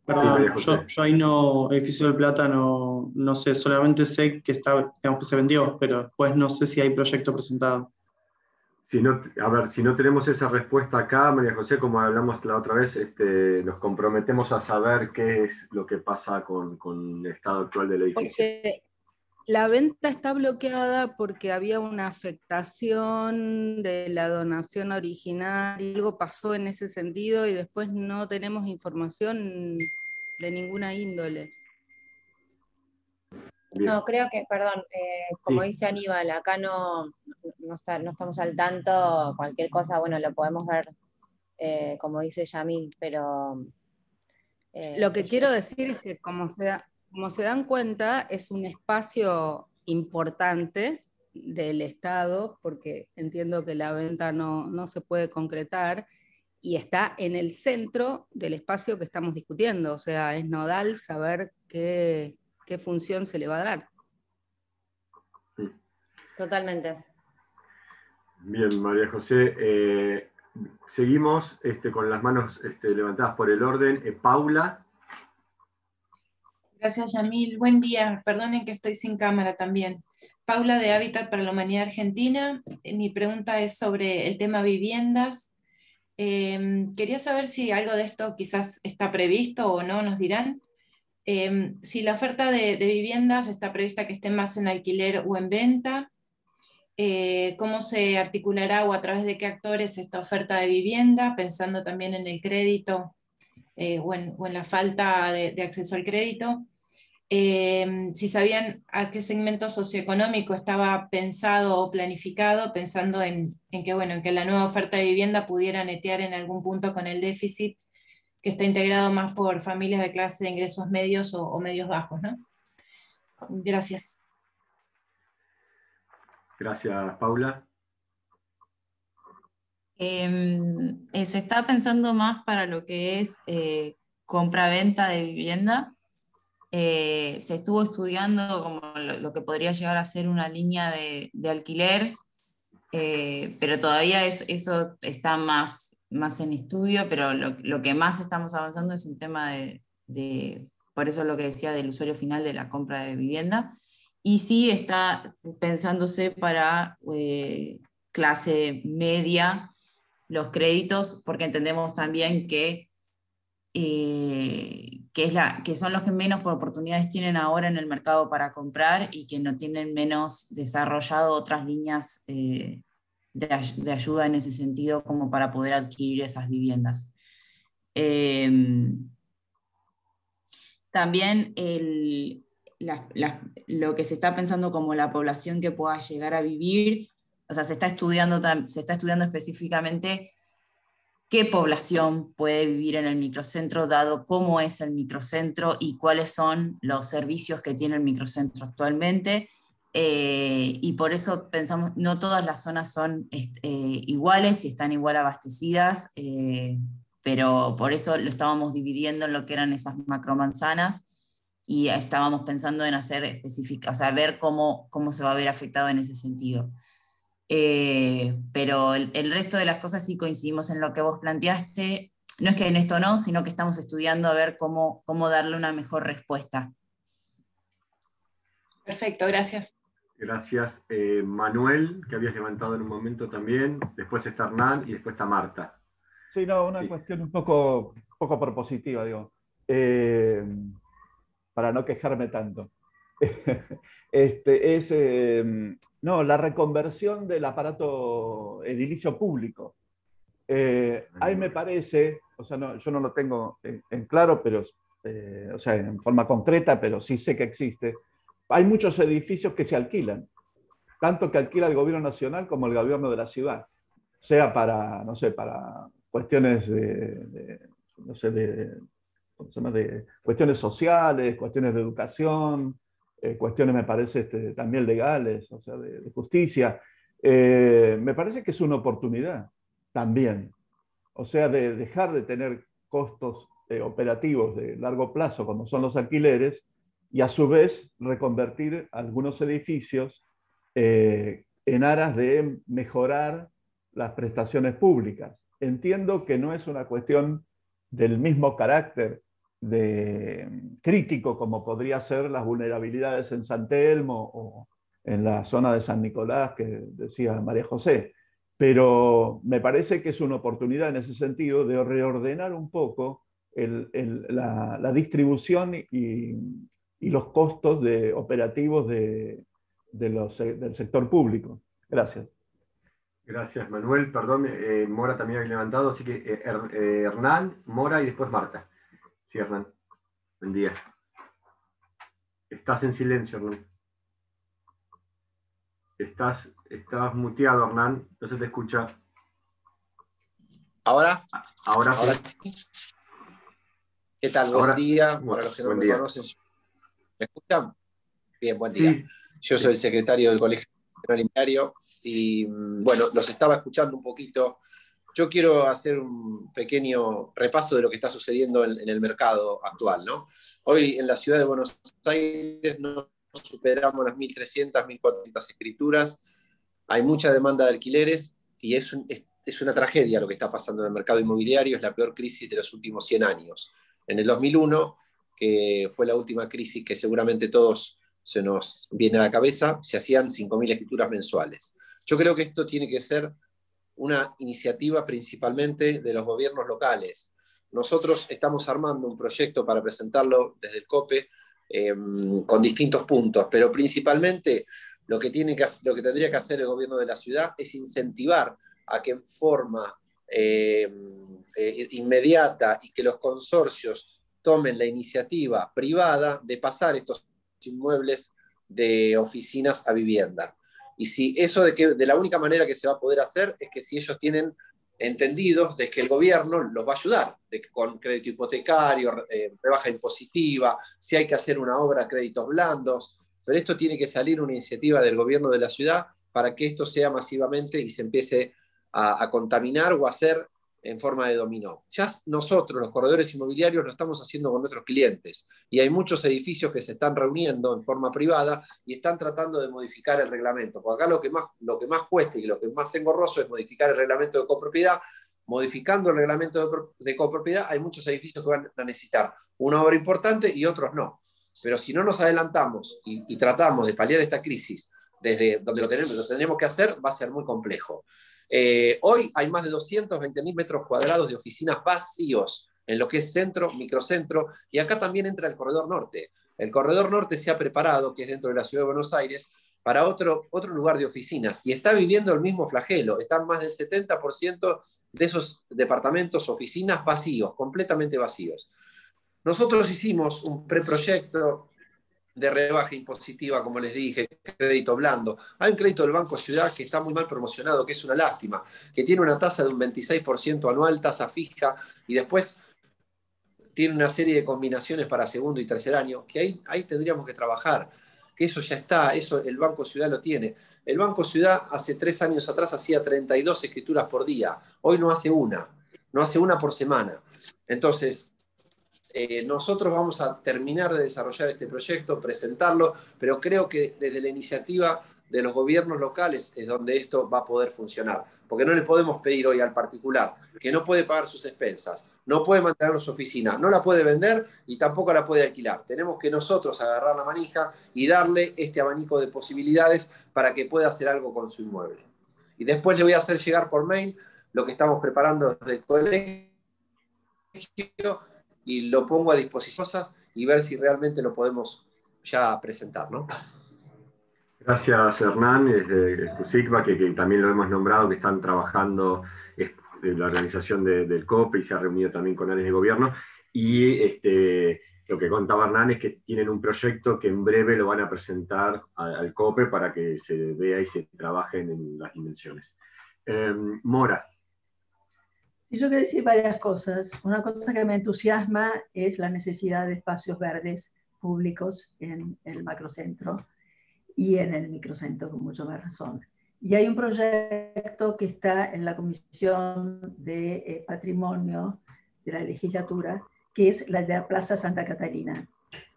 Perdón, yo ahí no, edificio del Plata no sé, solamente sé que digamos que se vendió, pero después no sé si hay proyecto presentado. A ver, si no tenemos esa respuesta acá, María José, como hablamos la otra vez, nos comprometemos a saber qué es lo que pasa con el estado actual del edificio. Porque la venta está bloqueada porque había una afectación de la donación original, y algo pasó en ese sentido y después no tenemos información de ninguna índole. Bien. No, creo que, perdón, como Sí. dice Aníbal, acá no estamos al tanto, cualquier cosa, bueno, lo podemos ver, como dice Yamil, pero... Lo que quiero decir es que como se dan cuenta, es un espacio importante del Estado, porque entiendo que la venta no se puede concretar, y está en el centro del espacio que estamos discutiendo, o sea, es nodal saber qué función se le va a dar. Totalmente. Bien, María José. Seguimos con las manos levantadas por el orden. Paula. Gracias, Yamil. Buen día. Perdonen que estoy sin cámara también. Paula de Hábitat para la Humanidad Argentina. Mi pregunta es sobre el tema viviendas. Quería saber si algo de esto quizás está previsto o no, nos dirán. Si la oferta de viviendas está prevista que esté más en alquiler o en venta, cómo se articulará o a través de qué actores esta oferta de vivienda, pensando también en el crédito o en la falta de acceso al crédito. Si sabían a qué segmento socioeconómico estaba pensado o planificado, pensando en que la nueva oferta de vivienda pudiera netear en algún punto con el déficit, que está integrado más por familias de clase de ingresos medios o medios bajos, ¿no? Gracias. Gracias, Paula. Se está pensando más para lo que es compra-venta de vivienda. se estuvo estudiando como lo que podría llegar a ser una línea de alquiler, pero todavía eso está más en estudio, pero lo que más estamos avanzando es un tema por eso lo que decía del usuario final de la compra de vivienda, y sí está pensándose para clase media los créditos, porque entendemos también que son los que menos oportunidades tienen ahora en el mercado para comprar y que no tienen menos desarrollado otras líneas de ayuda en ese sentido como para poder adquirir esas viviendas. También lo que se está pensando como la población que pueda llegar a vivir, o sea, se está estudiando específicamente qué población puede vivir en el microcentro, dado cómo es el microcentro y cuáles son los servicios que tiene el microcentro actualmente. Y por eso pensamos, no todas las zonas son iguales y están igual abastecidas, pero por eso lo estábamos dividiendo en lo que eran esas macromanzanas, y estábamos pensando en hacer específica, o sea, ver cómo se va a ver afectado en ese sentido. Pero el resto de las cosas sí coincidimos en lo que vos planteaste. No es que en esto no, sino que estamos estudiando a ver cómo darle una mejor respuesta. Perfecto, gracias. Gracias. Manuel, que habías levantado en un momento también, después está Hernán y después está Marta. Sí, no, una cuestión un poco propositiva, digo, para no quejarme tanto. No, la reconversión del aparato edilicio público. Ahí me parece, o sea, yo no lo tengo en claro, pero, o sea, en forma concreta, pero sí sé que existe. Hay muchos edificios que se alquilan, tanto que alquila el gobierno nacional como el gobierno de la ciudad, sea para, no sé, para cuestiones de cuestiones sociales, cuestiones de educación, cuestiones, me parece, también legales, o sea, de justicia. Me parece que es una oportunidad también. O sea, de dejar de tener costos operativos de largo plazo, como son los alquileres, y a su vez reconvertir algunos edificios en aras de mejorar las prestaciones públicas. Entiendo que no es una cuestión del mismo carácter crítico como podría ser las vulnerabilidades en San Telmo o en la zona de San Nicolás, que decía María José. Pero me parece que es una oportunidad en ese sentido de reordenar un poco la distribución y los costos operativos del sector público. Gracias. Gracias, Manuel. Perdón, Mora también había levantado, así que Hernán, Mora y después Marta. Sí, Hernán. Buen día. Estás en silencio, Hernán. Estás muteado, Hernán. No se te escucha. ¿Ahora? Ahora sí. ¿Qué tal? Buen día. Para los que no me conocen, ¿me escuchan? Bien, buen día. Sí. Yo soy el secretario del Colegio Alimentario y, bueno, los estaba escuchando un poquito. Yo quiero hacer un pequeño repaso de lo que está sucediendo en el mercado actual, ¿no? Hoy en la ciudad de Buenos Aires no superamos las 1.300, 1.400 escrituras. Hay mucha demanda de alquileres y es una tragedia lo que está pasando en el mercado inmobiliario. Es la peor crisis de los últimos 100 años. En el 2001, que fue la última crisis que seguramente todos se nos viene a la cabeza, se hacían 5.000 escrituras mensuales. Yo creo que esto tiene que ser una iniciativa principalmente de los gobiernos locales. Nosotros estamos armando un proyecto para presentarlo desde el COPE con distintos puntos, pero principalmente lo que tendría que hacer el gobierno de la ciudad es incentivar a que en forma inmediata y que los consorcios tomen la iniciativa privada de pasar estos inmuebles de oficinas a vivienda. Y si eso de la única manera que se va a poder hacer es que si ellos tienen entendidos de que el gobierno los va a ayudar, con crédito hipotecario, rebaja impositiva, si hay que hacer una obra, créditos blandos, pero esto tiene que salir una iniciativa del gobierno de la ciudad para que esto sea masivamente y se empiece a contaminar o a hacer en forma de dominó. Ya nosotros, los corredores inmobiliarios, lo estamos haciendo con nuestros clientes y hay muchos edificios que se están reuniendo en forma privada y están tratando de modificar el reglamento. Porque acá lo que más cuesta y lo que más engorroso es modificar el reglamento de copropiedad. Modificando el reglamento de copropiedad, hay muchos edificios que van a necesitar una obra importante y otros no. Pero si no nos adelantamos y tratamos de paliar esta crisis desde donde lo tendremos que hacer, va a ser muy complejo. Hoy hay más de 220.000 metros cuadrados de oficinas vacíos en lo que es centro, microcentro, y acá también entra el corredor norte. El corredor norte se ha preparado, que es dentro de la ciudad de Buenos Aires, para otro lugar de oficinas, y está viviendo el mismo flagelo. Están más del 70% de esos departamentos, oficinas vacíos, completamente vacíos. Nosotros hicimos un preproyecto de rebaja impositiva, como les dije, crédito blando. Hay un crédito del Banco Ciudad que está muy mal promocionado, que es una lástima, que tiene una tasa de un 26% anual, tasa fija, y después tiene una serie de combinaciones para segundo y tercer año, que ahí tendríamos que trabajar, que eso ya está, eso el Banco Ciudad lo tiene. El Banco Ciudad hace 3 años atrás hacía 32 escrituras por día, hoy no hace una por semana. Entonces, nosotros vamos a terminar de desarrollar este proyecto, presentarlo, pero creo que desde la iniciativa de los gobiernos locales es donde esto va a poder funcionar. Porque no le podemos pedir hoy al particular que no puede pagar sus expensas, no puede mantener su oficina, no la puede vender y tampoco la puede alquilar. Tenemos que nosotros agarrar la manija y darle este abanico de posibilidades para que pueda hacer algo con su inmueble. Y después le voy a hacer llegar por mail lo que estamos preparando desde el colegio y lo pongo a disposición y ver si realmente lo podemos ya presentar, ¿no? Gracias, Hernán, desde CUSICBA, que también lo hemos nombrado, que están trabajando en la organización del COPE y se ha reunido también con áreas de gobierno. Y lo que contaba Hernán es que tienen un proyecto que en breve lo van a presentar al COPE para que se vea y se trabajen en las dimensiones. Mora. Sí, yo quiero decir varias cosas. Una cosa que me entusiasma es la necesidad de espacios verdes públicos en el macrocentro y en el microcentro, con mucha más razón. Y hay un proyecto que está en la Comisión de Patrimonio de la legislatura, que es la de la Plaza Santa Catalina.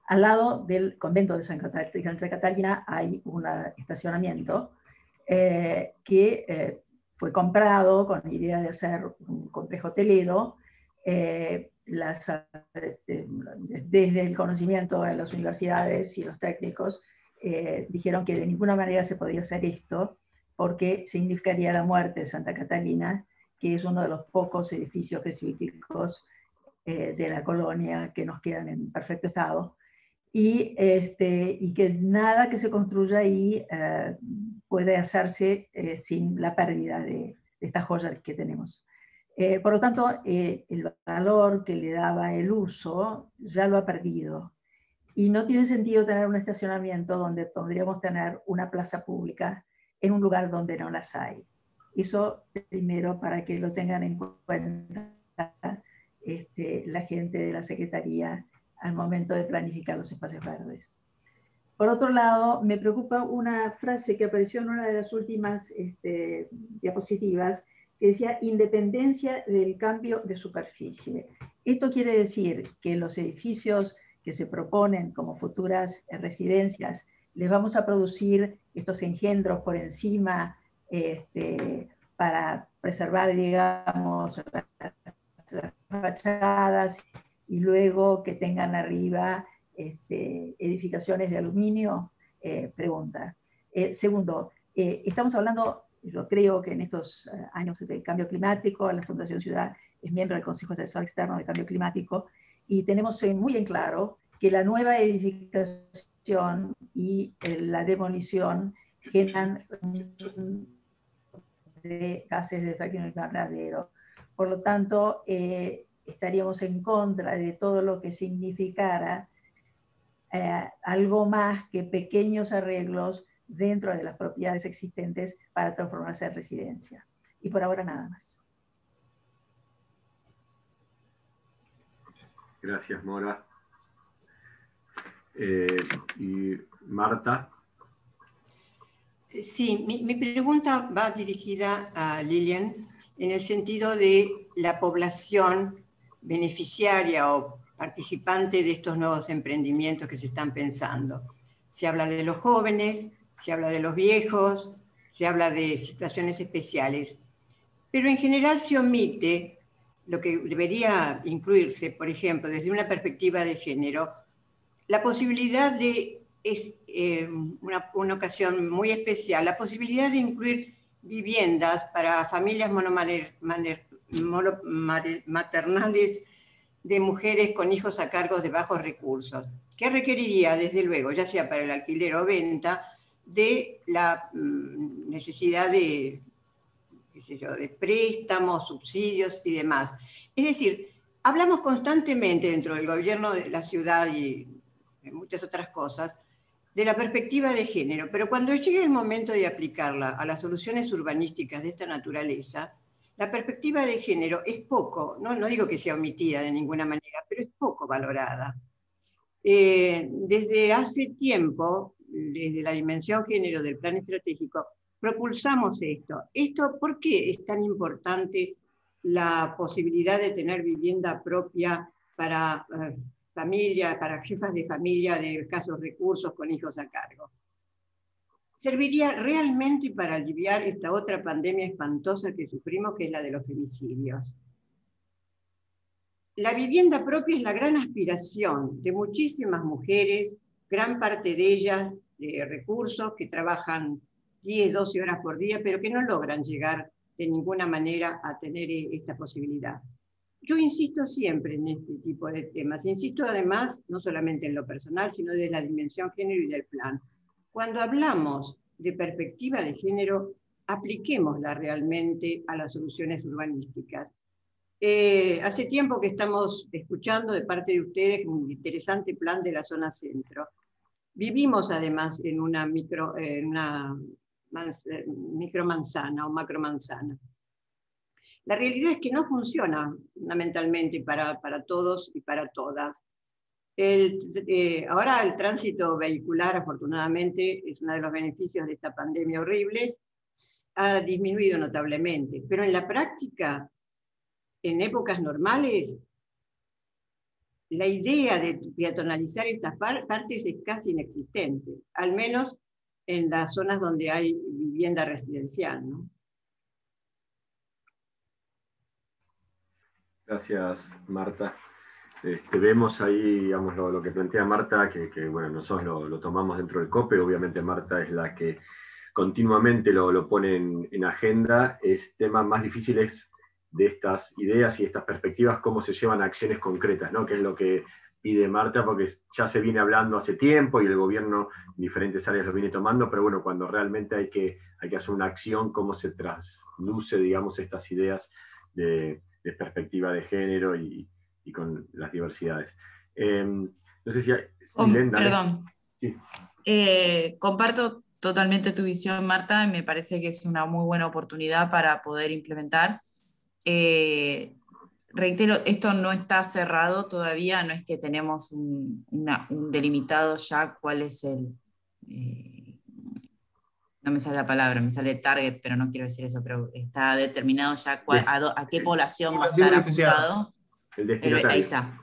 Al lado del convento de Santa Catalina hay un estacionamiento que fue comprado con la idea de hacer un complejo hotelero. Desde el conocimiento de las universidades y los técnicos dijeron que de ninguna manera se podía hacer esto porque significaría la muerte de Santa Catalina, que es uno de los pocos edificios jesuíticos de la colonia que nos quedan en perfecto estado, y que nada que se construya ahí puede hacerse sin la pérdida de esta joya que tenemos. Por lo tanto, el valor que le daba el uso ya lo ha perdido. Y no tiene sentido tener un estacionamiento donde podríamos tener una plaza pública en un lugar donde no las hay. Eso primero para que lo tengan en cuenta la gente de la Secretaría al momento de planificar los espacios verdes. Por otro lado, me preocupa una frase que apareció en una de las últimas diapositivas, que decía independencia del cambio de superficie. Esto quiere decir que los edificios que se proponen como futuras residencias, les vamos a producir estos engendros por encima para preservar, digamos, las fachadas y luego que tengan arriba edificaciones de aluminio. Pregunta. Segundo, estamos hablando, yo creo que en estos años de cambio climático, la Fundación Ciudad es miembro del Consejo Asesor Externo de Cambio Climático, y tenemos muy en claro que la nueva edificación y la demolición generan de gases de efecto invernadero. Por lo tanto, estaríamos en contra de todo lo que significara algo más que pequeños arreglos dentro de las propiedades existentes para transformarse en residencia. Y por ahora nada más. Gracias, Mora. Y Marta. Sí, mi pregunta va dirigida a Lilian en el sentido de la población beneficiaria o participante de estos nuevos emprendimientos que se están pensando. Se habla de los jóvenes, se habla de los viejos, se habla de situaciones especiales, pero en general se omite lo que debería incluirse, por ejemplo, desde una perspectiva de género, la posibilidad de, una ocasión muy especial, la posibilidad de incluir viviendas para familias maternales de mujeres con hijos a cargo de bajos recursos, que requeriría, desde luego, ya sea para el alquiler o venta, de la necesidad de, qué sé yo, de préstamos, subsidios y demás. Es decir, hablamos constantemente dentro del gobierno de la ciudad y de muchas otras cosas de la perspectiva de género, pero cuando llegue el momento de aplicarla a las soluciones urbanísticas de esta naturaleza, la perspectiva de género es poco, no digo que sea omitida de ninguna manera, pero es poco valorada. Desde hace tiempo, desde la dimensión género del plan estratégico, propulsamos esto. ¿Por qué es tan importante la posibilidad de tener vivienda propia para familia, para jefas de familia de escasos recursos con hijos a cargo? Serviría realmente para aliviar esta otra pandemia espantosa que sufrimos, que es la de los femicidios. La vivienda propia es la gran aspiración de muchísimas mujeres, gran parte de ellas de recursos, que trabajan 10, 12 horas por día, pero que no logran llegar de ninguna manera a tener esta posibilidad. Yo insisto siempre en este tipo de temas. Insisto además, no solamente en lo personal, sino desde la dimensión género y del plan. Cuando hablamos de perspectiva de género, apliquémosla realmente a las soluciones urbanísticas. Hace tiempo que estamos escuchando de parte de ustedes un interesante plan de la zona centro. Vivimos además en una micromanzana o macromanzana. La realidad es que no funciona fundamentalmente para todos y para todas. Ahora el tránsito vehicular, afortunadamente, es uno de los beneficios de esta pandemia horrible, ha disminuido notablemente, pero en la práctica, en épocas normales, la idea de peatonalizar estas partes es casi inexistente, al menos en las zonas donde hay vivienda residencial, ¿no? Gracias, Marta. Vemos ahí, digamos, lo que plantea Marta, que bueno, nosotros lo tomamos dentro del COPE. Obviamente Marta es la que continuamente lo pone en agenda. Es temas más difíciles de estas ideas y estas perspectivas, cómo se llevan a acciones concretas, ¿no? Que es lo que pide Marta, porque ya se viene hablando hace tiempo y el gobierno en diferentes áreas lo viene tomando, pero bueno, cuando realmente hay que hacer una acción, cómo se trasluce, digamos, estas ideas de perspectiva de género y con las diversidades. No sé si Milena, perdón. Sí. Comparto totalmente tu visión, Marta, y me parece que es una muy buena oportunidad para poder implementar. Reitero, esto no está cerrado todavía, no es que tenemos un delimitado ya cuál es el... no me sale la palabra, me sale target, pero no quiero decir eso, pero está determinado ya a qué población va a estar apuntado. El destinatario. Ahí está.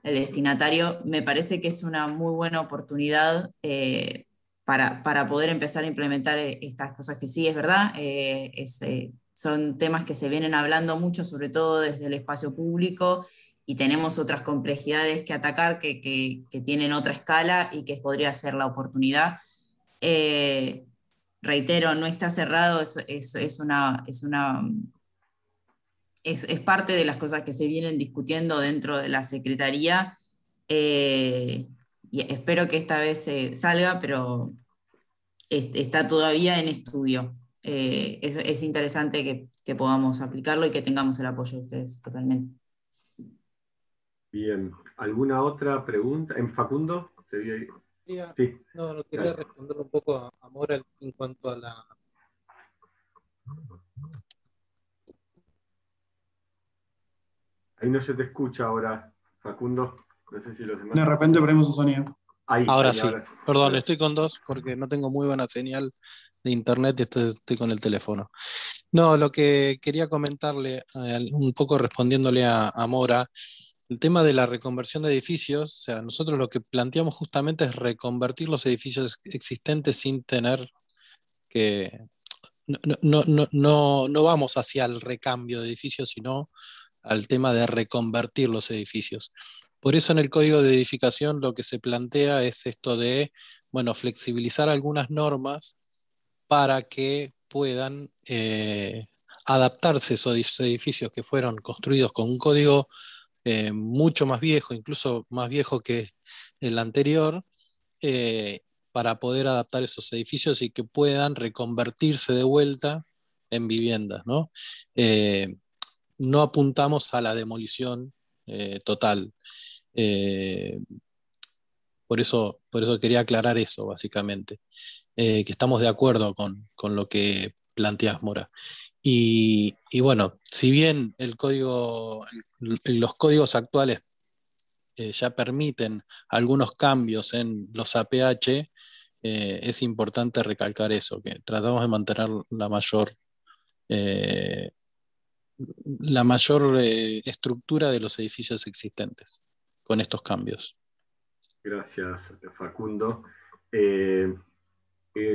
El destinatario me parece que es una muy buena oportunidad para poder empezar a implementar estas cosas que sí, es verdad, son temas que se vienen hablando mucho, sobre todo desde el espacio público, y tenemos otras complejidades que atacar que tienen otra escala y que podría ser la oportunidad. Reitero, no está cerrado, es parte de las cosas que se vienen discutiendo dentro de la Secretaría, y espero que esta vez salga, pero está todavía en estudio. Es interesante que podamos aplicarlo y que tengamos el apoyo de ustedes totalmente. Bien, ¿alguna otra pregunta? ¿En Facundo? ¿Te vi ahí? Sí. No, quería responder un poco a Mora en cuanto a la... Ahí no se te escucha ahora, Facundo. No sé si los demás... De repente perdemos el sonido. Ahora sí. Perdón, estoy con dos porque no tengo muy buena señal de internet y estoy con el teléfono. No, lo que quería comentarle, un poco respondiéndole a Mora, el tema de la reconversión de edificios, o sea, nosotros lo que planteamos justamente es reconvertir los edificios existentes sin tener que... No vamos hacia el recambio de edificios, sino al tema de reconvertir los edificios. Por eso en el código de edificación lo que se plantea es esto de, bueno, flexibilizar algunas normas para que puedan adaptarse esos edificios que fueron construidos con un código mucho más viejo, incluso más viejo que el anterior, para poder adaptar esos edificios y que puedan reconvertirse de vuelta en viviendas, ¿no? No apuntamos a la demolición total. Por eso quería aclarar eso, básicamente. Que estamos de acuerdo con lo que planteas, Mora. Y bueno, si bien los códigos actuales ya permiten algunos cambios en los APH, es importante recalcar eso, que tratamos de mantener la mayor estructura de los edificios existentes con estos cambios. Gracias, Facundo.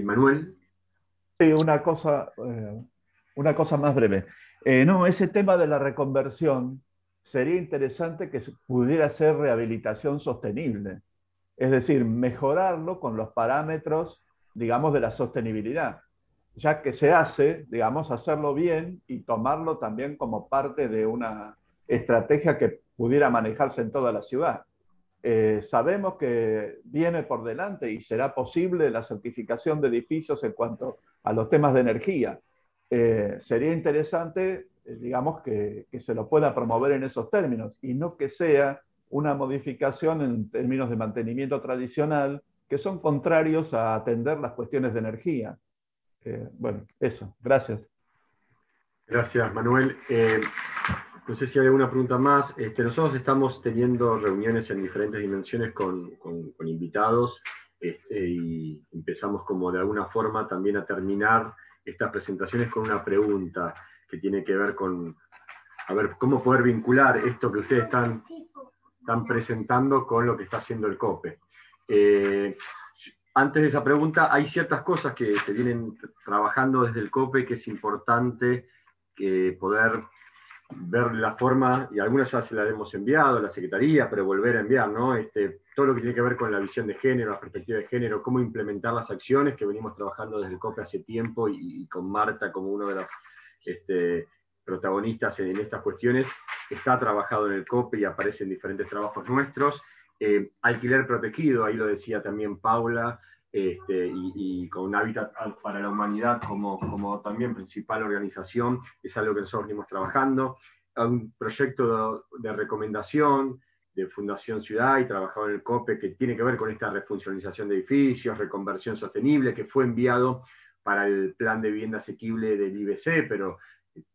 Manuel. Sí, una cosa más breve. No, ese tema de la reconversión sería interesante que pudiera ser rehabilitación sostenible. Es decir, mejorarlo con los parámetros, digamos, de la sostenibilidad. Ya que se hace, digamos, hacerlo bien y tomarlo también como parte de una estrategia que pudiera manejarse en toda la ciudad. Sabemos que viene por delante y será posible la certificación de edificios en cuanto a los temas de energía. Sería interesante, digamos, que se lo pueda promover en esos términos y no que sea una modificación en términos de mantenimiento tradicional que son contrarios a atender las cuestiones de energía. Bueno, eso. Gracias. Gracias, Manuel. No sé si hay alguna pregunta más. Nosotros estamos teniendo reuniones en diferentes dimensiones con invitados y empezamos como de alguna forma también a terminar estas presentaciones con una pregunta que tiene que ver con, a ver, cómo poder vincular esto que ustedes están presentando con lo que está haciendo el COPE. Antes de esa pregunta, hay ciertas cosas que se vienen trabajando desde el COPE que es importante poder ver la forma, y algunas ya se las hemos enviado a la Secretaría, pero volver a enviar, ¿no? Todo lo que tiene que ver con la visión de género, la perspectiva de género, cómo implementar las acciones que venimos trabajando desde el COPE hace tiempo y con Marta como una de las protagonistas en estas cuestiones, está trabajado en el COPE y aparece en diferentes trabajos nuestros. Alquiler protegido, ahí lo decía también Paula, y con Hábitat para la Humanidad como también principal organización, es algo que nosotros venimos trabajando. Un proyecto de recomendación de Fundación Ciudad y trabajado en el COPE que tiene que ver con esta refuncionalización de edificios, reconversión sostenible, que fue enviado para el plan de vivienda asequible del IBC,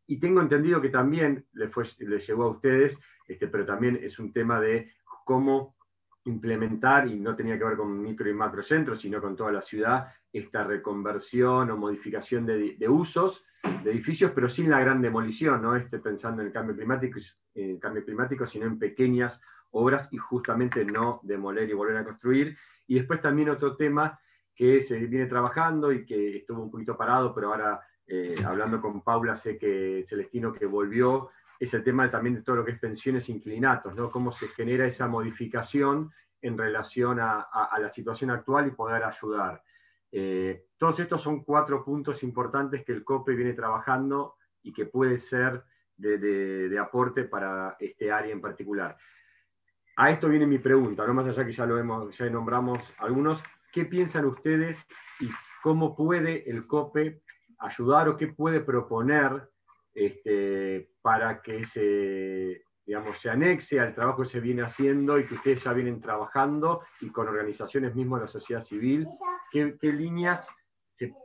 y tengo entendido que también les llegó a ustedes, pero también es un tema de cómo implementar, y no tenía que ver con micro y macrocentros, sino con toda la ciudad, esta reconversión o modificación de usos de edificios, pero sin la gran demolición, no pensando en el cambio climático, sino en pequeñas obras y justamente no demoler y volver a construir. Y después también otro tema que se viene trabajando y que estuvo un poquito parado, pero ahora hablando con Paula sé que Celestino que volvió, es el tema también de todo lo que es pensiones e inquilinatos, ¿no? Cómo se genera esa modificación en relación a la situación actual y poder ayudar. Todos estos son 4 puntos importantes que el COPE viene trabajando y que puede ser de aporte para este área en particular. A esto viene mi pregunta, no más allá que ya nombramos algunos. ¿Qué piensan ustedes y cómo puede el COPE ayudar o qué puede proponer para que se anexe al trabajo que se viene haciendo y que ustedes ya vienen trabajando y con organizaciones mismas de la sociedad civil? ¿Qué líneas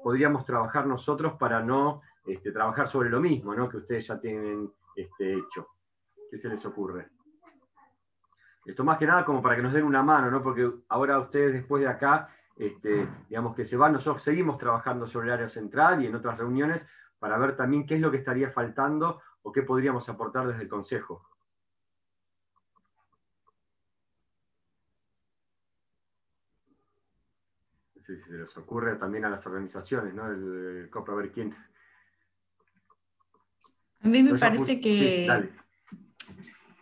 podríamos trabajar nosotros para no trabajar sobre lo mismo, ¿no? Que ustedes ya tienen hecho? ¿Qué se les ocurre? Esto más que nada como para que nos den una mano, ¿no? Porque ahora ustedes después de acá, digamos que se van, nosotros seguimos trabajando sobre el área central y en otras reuniones para ver también qué es lo que estaría faltando o qué podríamos aportar desde el Consejo. No sé si se les ocurre también a las organizaciones, ¿no? El COPE, a ver quién. A mí me parece que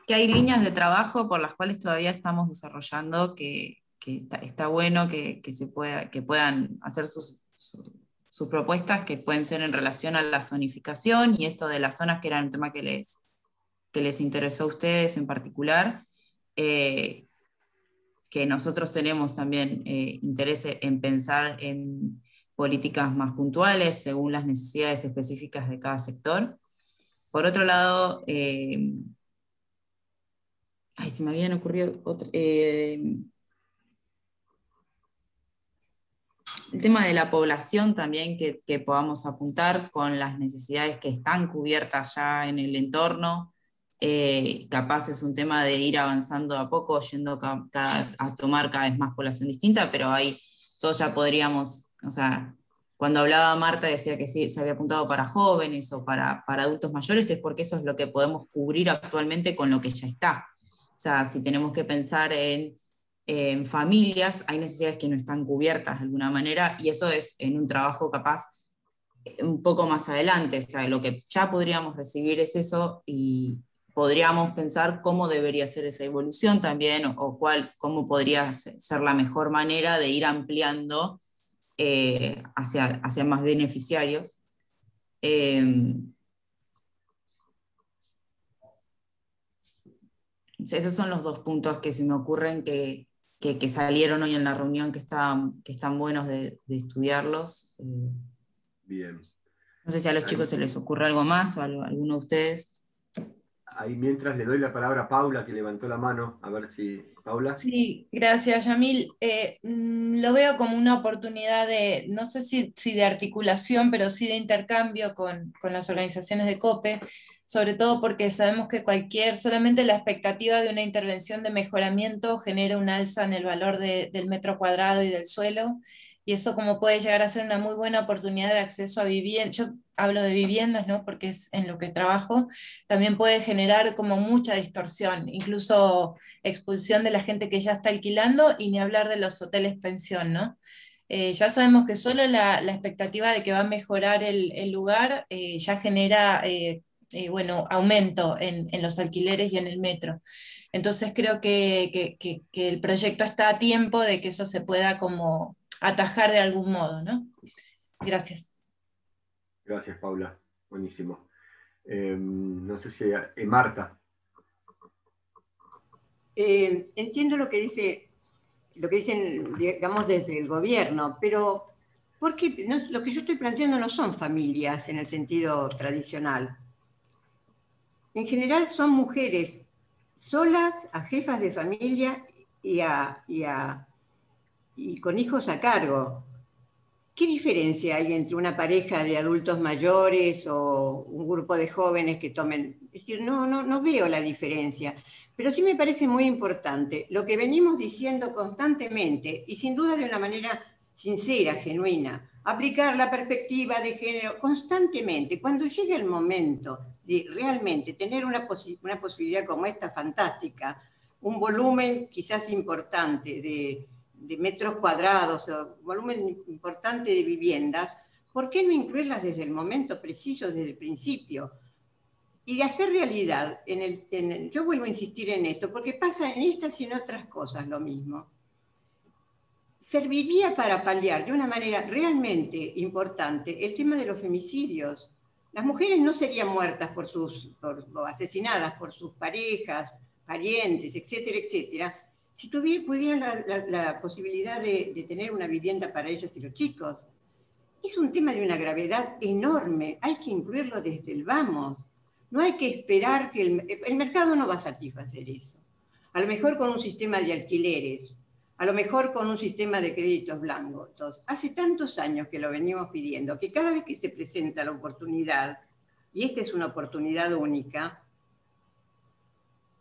hay líneas de trabajo por las cuales todavía estamos desarrollando que está bueno que puedan hacer sus propuestas, que pueden ser en relación a la zonificación y esto de las zonas, que era un tema que les interesó a ustedes en particular, que nosotros tenemos también interés en pensar en políticas más puntuales según las necesidades específicas de cada sector. Por otro lado, se me habían ocurrido el tema de la población también, que podamos apuntar con las necesidades que están cubiertas ya en el entorno. Capaz es un tema de ir avanzando a poco, yendo a tomar cada vez más población distinta, pero ahí todos ya podríamos, o sea, cuando hablaba Marta decía que sí, se había apuntado para jóvenes o para adultos mayores, es porque eso es lo que podemos cubrir actualmente con lo que ya está. O sea, si tenemos que pensar en familias, hay necesidades que no están cubiertas de alguna manera, y eso es en un trabajo capaz un poco más adelante. O sea, lo que ya podríamos recibir es eso, y podríamos pensar cómo debería ser esa evolución también, o cómo podría ser la mejor manera de ir ampliando hacia más beneficiarios. Esos son los dos puntos que se me ocurren que salieron hoy en la reunión, que están buenos de estudiarlos. Bien. No sé si a los chicos se les ocurre algo más, o a alguno de ustedes. Ahí mientras le doy la palabra a Paula, que levantó la mano, a ver si... Paula. Sí, gracias, Yamil. Lo veo como una oportunidad de, no sé si de articulación, pero sí de intercambio con las organizaciones de COPE, sobre todo porque sabemos que solamente la expectativa de una intervención de mejoramiento genera un alza en el valor del metro cuadrado y del suelo, y eso como puede llegar a ser una muy buena oportunidad de acceso a vivienda. Yo hablo de viviendas, ¿no? Porque es en lo que trabajo, también puede generar como mucha distorsión, incluso expulsión de la gente que ya está alquilando, y ni hablar de los hoteles pensión, ¿no? Ya sabemos que solo la expectativa de que va a mejorar el lugar ya genera aumento en los alquileres y en el metro. Entonces creo que el proyecto está a tiempo de que eso se pueda como atajar de algún modo, ¿no? Gracias. Gracias, Paula. Buenísimo. No sé si Marta. Entiendo lo que dicen, digamos, desde el gobierno, pero ¿por qué? Lo que yo estoy planteando no son familias en el sentido tradicional. En general son mujeres solas, a jefas de familia y con hijos a cargo. ¿Qué diferencia hay entre una pareja de adultos mayores o un grupo de jóvenes que tomen? Es decir, no veo la diferencia, pero sí me parece muy importante lo que venimos diciendo constantemente, y sin duda de una manera sincera, genuina, aplicar la perspectiva de género constantemente. Cuando llegue el momento de realmente tener una posibilidad como esta fantástica, un volumen quizás importante de metros cuadrados, o volumen importante de viviendas, ¿por qué no incluirlas desde el momento preciso, desde el principio? Y hacer realidad, yo vuelvo a insistir en esto, porque pasa en estas y en otras cosas lo mismo. Serviría para paliar de una manera realmente importante el tema de los femicidios. Las mujeres no serían muertas o asesinadas por sus parejas, parientes, etcétera, etcétera, si pudieran la posibilidad de tener una vivienda para ellas y los chicos. Es un tema de una gravedad enorme, hay que incluirlo desde el vamos. No hay que esperar que el mercado no va a satisfacer eso. A lo mejor con un sistema de alquileres, a lo mejor con un sistema de créditos blancos. Hace tantos años que lo venimos pidiendo, que cada vez que se presenta la oportunidad, y esta es una oportunidad única,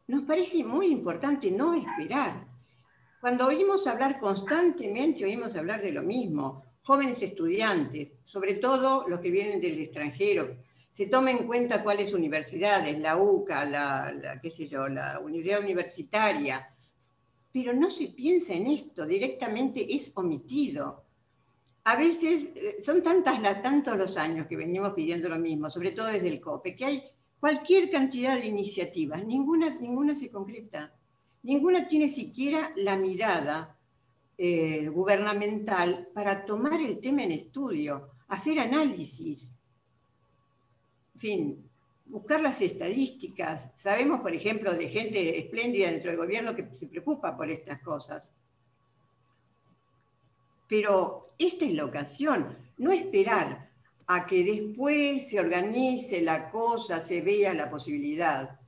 nos parece muy importante no esperar. Cuando oímos hablar constantemente, oímos hablar de lo mismo. Jóvenes estudiantes, sobre todo los que vienen del extranjero, se toma en cuenta cuáles universidades, la UCA, qué sé yo, la unidad universitaria, pero no se piensa en esto, directamente es omitido. A veces son tantos los años que venimos pidiendo lo mismo, sobre todo desde el COPE, que hay cualquier cantidad de iniciativas, ninguna se concreta, ninguna tiene siquiera la mirada gubernamental para tomar el tema en estudio, hacer análisis, en fin, buscar las estadísticas. Sabemos, por ejemplo, de gente espléndida dentro del gobierno que se preocupa por estas cosas. Pero esta es la ocasión, no esperar a que después se organice la cosa, se vea la posibilidad.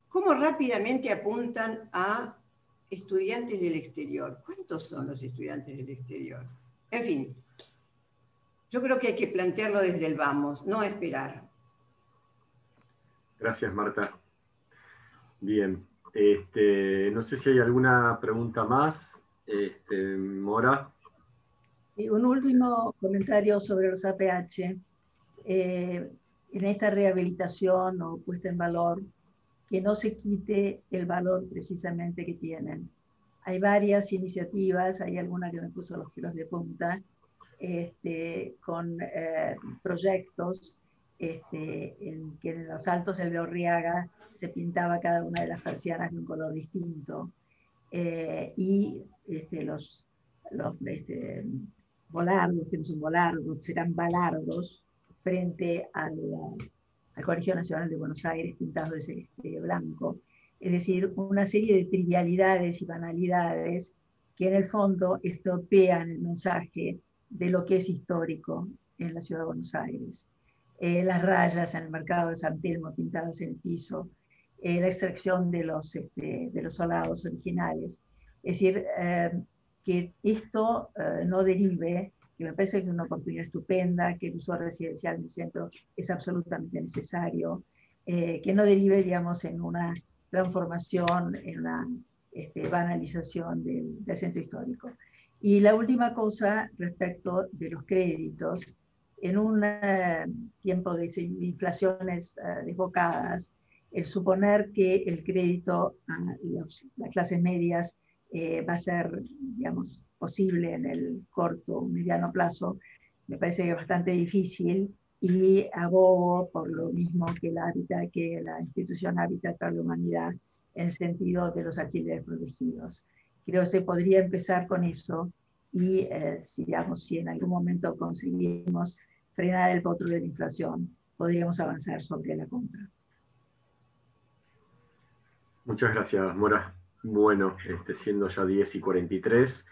¿Cómo rápidamente apuntan a estudiantes del exterior? ¿Cuántos son los estudiantes del exterior? En fin, yo creo que hay que plantearlo desde el vamos, no esperar. Gracias, Marta. Bien, no sé si hay alguna pregunta más. Mora. Sí, un último comentario sobre los APH. En esta rehabilitación o puesta en valor, que no se quite el valor precisamente que tienen. Hay varias iniciativas, hay alguna que me puso los pelos de punta, con proyectos en que en los Altos del Beorriaga se pintaba cada una de las persianas de un color distinto. Y los volardos, que no son volardos, serán balardos, frente al Colegio Nacional de Buenos Aires, pintados de celeste blanco. Es decir, una serie de trivialidades y banalidades que en el fondo estropean el mensaje de lo que es histórico en la ciudad de Buenos Aires. Las rayas en el mercado de San Telmo pintadas en el piso, la extracción de los solados originales. Es decir, que esto no derive, que me parece que es una oportunidad estupenda, que el uso residencial en el centro es absolutamente necesario, que no derive, digamos, en una transformación, en una banalización del centro histórico. Y la última cosa respecto de los créditos, en un tiempo de inflaciones desbocadas, el suponer que el crédito a las clases medias va a ser, digamos, posible en el corto o mediano plazo, me parece bastante difícil, y abogo por lo mismo que la institución Hábitat para la Humanidad, en el sentido de los alquileres protegidos. Creo que se podría empezar con eso, y si en algún momento conseguimos frenar el potro de la inflación, podríamos avanzar sobre la compra. Muchas gracias, Mora. Bueno, siendo ya 10:43,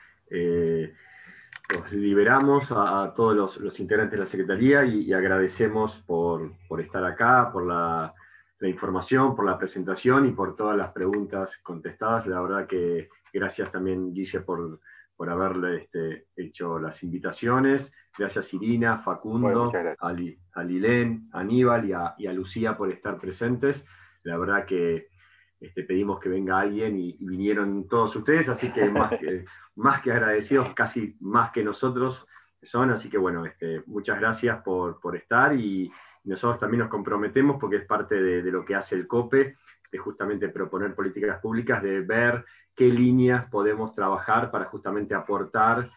los liberamos a todos los integrantes de la Secretaría y agradecemos por estar acá, por la información, por la presentación y por todas las preguntas contestadas. La verdad que gracias también, Guille, por haberle hecho las invitaciones. Gracias, Irina, Facundo, a Lilén, a Aníbal y a Lucía por estar presentes. La verdad que pedimos que venga alguien y vinieron todos ustedes, así que más que agradecidos, casi más que nosotros son, así que bueno, muchas gracias por estar, y nosotros también nos comprometemos, porque es parte de lo que hace el COPE, de justamente proponer políticas públicas, de ver qué líneas podemos trabajar para justamente aportar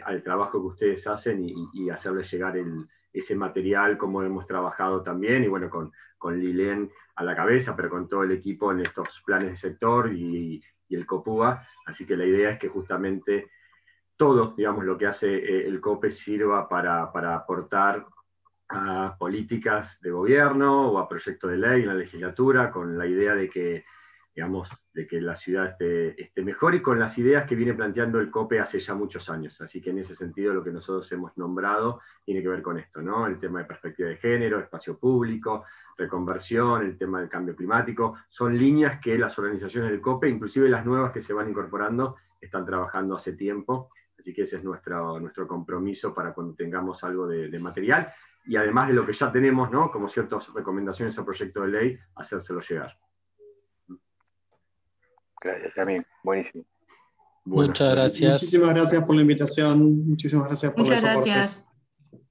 al trabajo que ustedes hacen y hacerles llegar ese material, como hemos trabajado también, y bueno, con Lilén a la cabeza, pero con todo el equipo en estos planes de sector y el COPUA. Así que la idea es que justamente todo, digamos, lo que hace el COPE sirva para aportar a políticas de gobierno o a proyectos de ley en la legislatura, con la idea de que, digamos, de que la ciudad esté mejor, y con las ideas que viene planteando el COPE hace ya muchos años. Así que en ese sentido lo que nosotros hemos nombrado tiene que ver con esto, ¿no? El tema de perspectiva de género, espacio público, reconversión, el tema del cambio climático, son líneas que las organizaciones del COPE, inclusive las nuevas que se van incorporando, están trabajando hace tiempo. Así que ese es nuestro compromiso para cuando tengamos algo de material, y además de lo que ya tenemos, ¿no? Como ciertas recomendaciones o proyectos de ley, hacérselo llegar. Gracias, Yamín. Buenísimo. Bueno, muchas gracias. Muchísimas gracias por la invitación. Muchísimas gracias por Muchas los aportes. Gracias.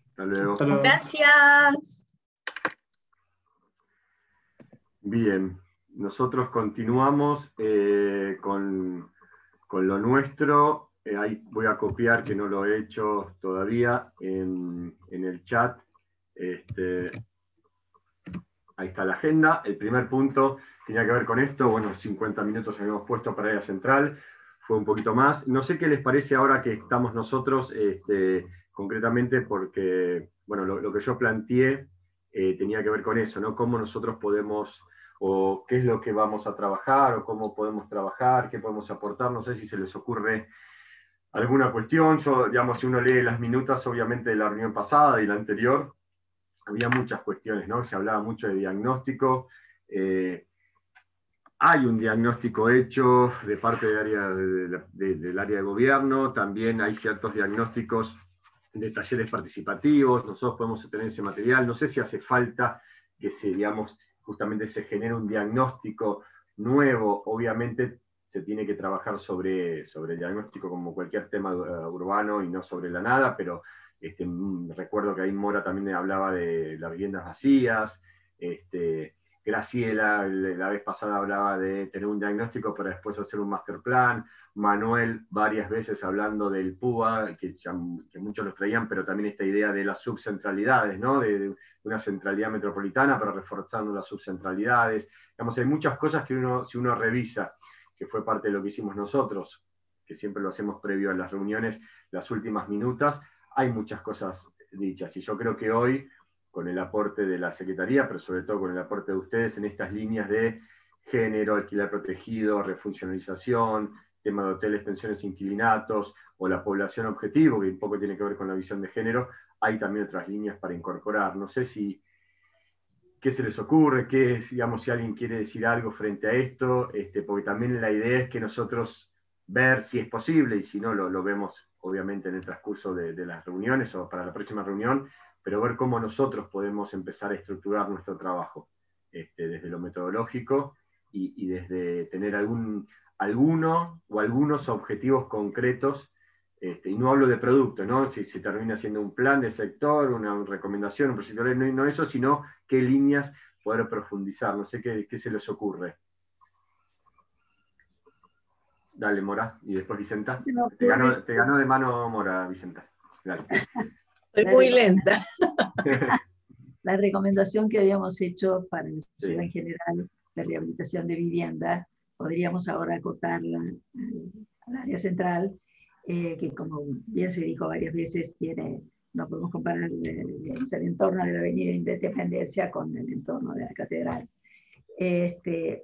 Hasta luego. Hasta luego. Gracias. Bien, nosotros continuamos con lo nuestro. Ahí voy a copiar, que no lo he hecho todavía, en el chat. Ahí está la agenda. El primer punto tenía que ver con esto. Bueno, 50 minutos habíamos puesto para área central. Fue un poquito más. No sé qué les parece ahora que estamos nosotros, concretamente, porque, bueno, lo que yo planteé tenía que ver con eso, ¿no? Cómo nosotros podemos, o qué es lo que vamos a trabajar, o cómo podemos trabajar, qué podemos aportar. No sé si se les ocurre alguna cuestión. Yo, digamos, si uno lee las minutas, obviamente, de la reunión pasada y la anterior, había muchas cuestiones, ¿no? Se hablaba mucho de diagnóstico. Hay un diagnóstico hecho de parte del área de gobierno. También hay ciertos diagnósticos de talleres participativos. Nosotros podemos tener ese material. No sé si hace falta que justamente se genere un diagnóstico nuevo. Obviamente se tiene que trabajar sobre el diagnóstico como cualquier tema urbano y no sobre la nada, pero recuerdo que ahí Mora también hablaba de las viviendas vacías. Graciela la vez pasada hablaba de tener un diagnóstico para después hacer un master plan. Manuel varias veces hablando del PUA, que muchos los traían, pero también esta idea de las subcentralidades, ¿no? De una centralidad metropolitana, pero reforzando las subcentralidades. Digamos, hay muchas cosas que si uno revisa, que fue parte de lo que hicimos nosotros, que siempre lo hacemos previo a las reuniones, las últimas minutas, hay muchas cosas dichas. Y yo creo que hoy, con el aporte de la Secretaría, pero sobre todo con el aporte de ustedes en estas líneas de género, alquiler protegido, refuncionalización, tema de hoteles, pensiones, inquilinatos, o la población objetivo, que un poco tiene que ver con la visión de género, hay también otras líneas para incorporar. No sé qué se les ocurre, digamos, si alguien quiere decir algo frente a esto, porque también la idea es que nosotros ver si es posible, y si no, lo vemos obviamente en el transcurso de las reuniones o para la próxima reunión, pero ver cómo nosotros podemos empezar a estructurar nuestro trabajo desde lo metodológico y desde tener alguno o algunos objetivos concretos, y no hablo de producto, ¿no? Si se termina siendo un plan de sector, una recomendación, un proyecto de ley, no eso, sino qué líneas poder profundizar. No sé qué se les ocurre. Dale, Mora, y después Vicenta. Te ganó de mano Mora, Vicenta. Dale. Estoy muy lenta. La recomendación que habíamos hecho para la ciudad en general de rehabilitación de vivienda, podríamos ahora acotarla al área central, que como bien se dijo varias veces, no podemos comparar el entorno de la Avenida Independencia con el entorno de la Catedral.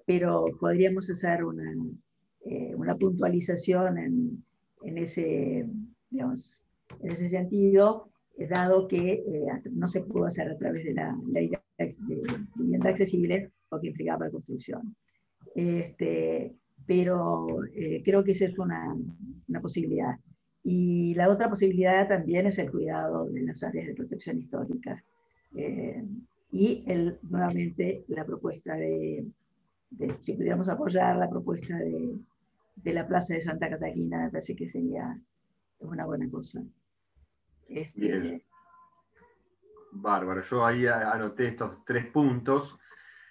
Pero podríamos hacer una puntualización en ese sentido, dado que no se pudo hacer a través de la ley de vivienda accesible, porque implicaba la construcción. Pero creo que esa es una posibilidad. Y la otra posibilidad también es el cuidado de las áreas de protección histórica. Y nuevamente la propuesta si pudiéramos apoyar la propuesta de la Plaza de Santa Catalina, me parece que sería una buena cosa. Bien. Bárbaro. Yo ahí anoté estos 3 puntos.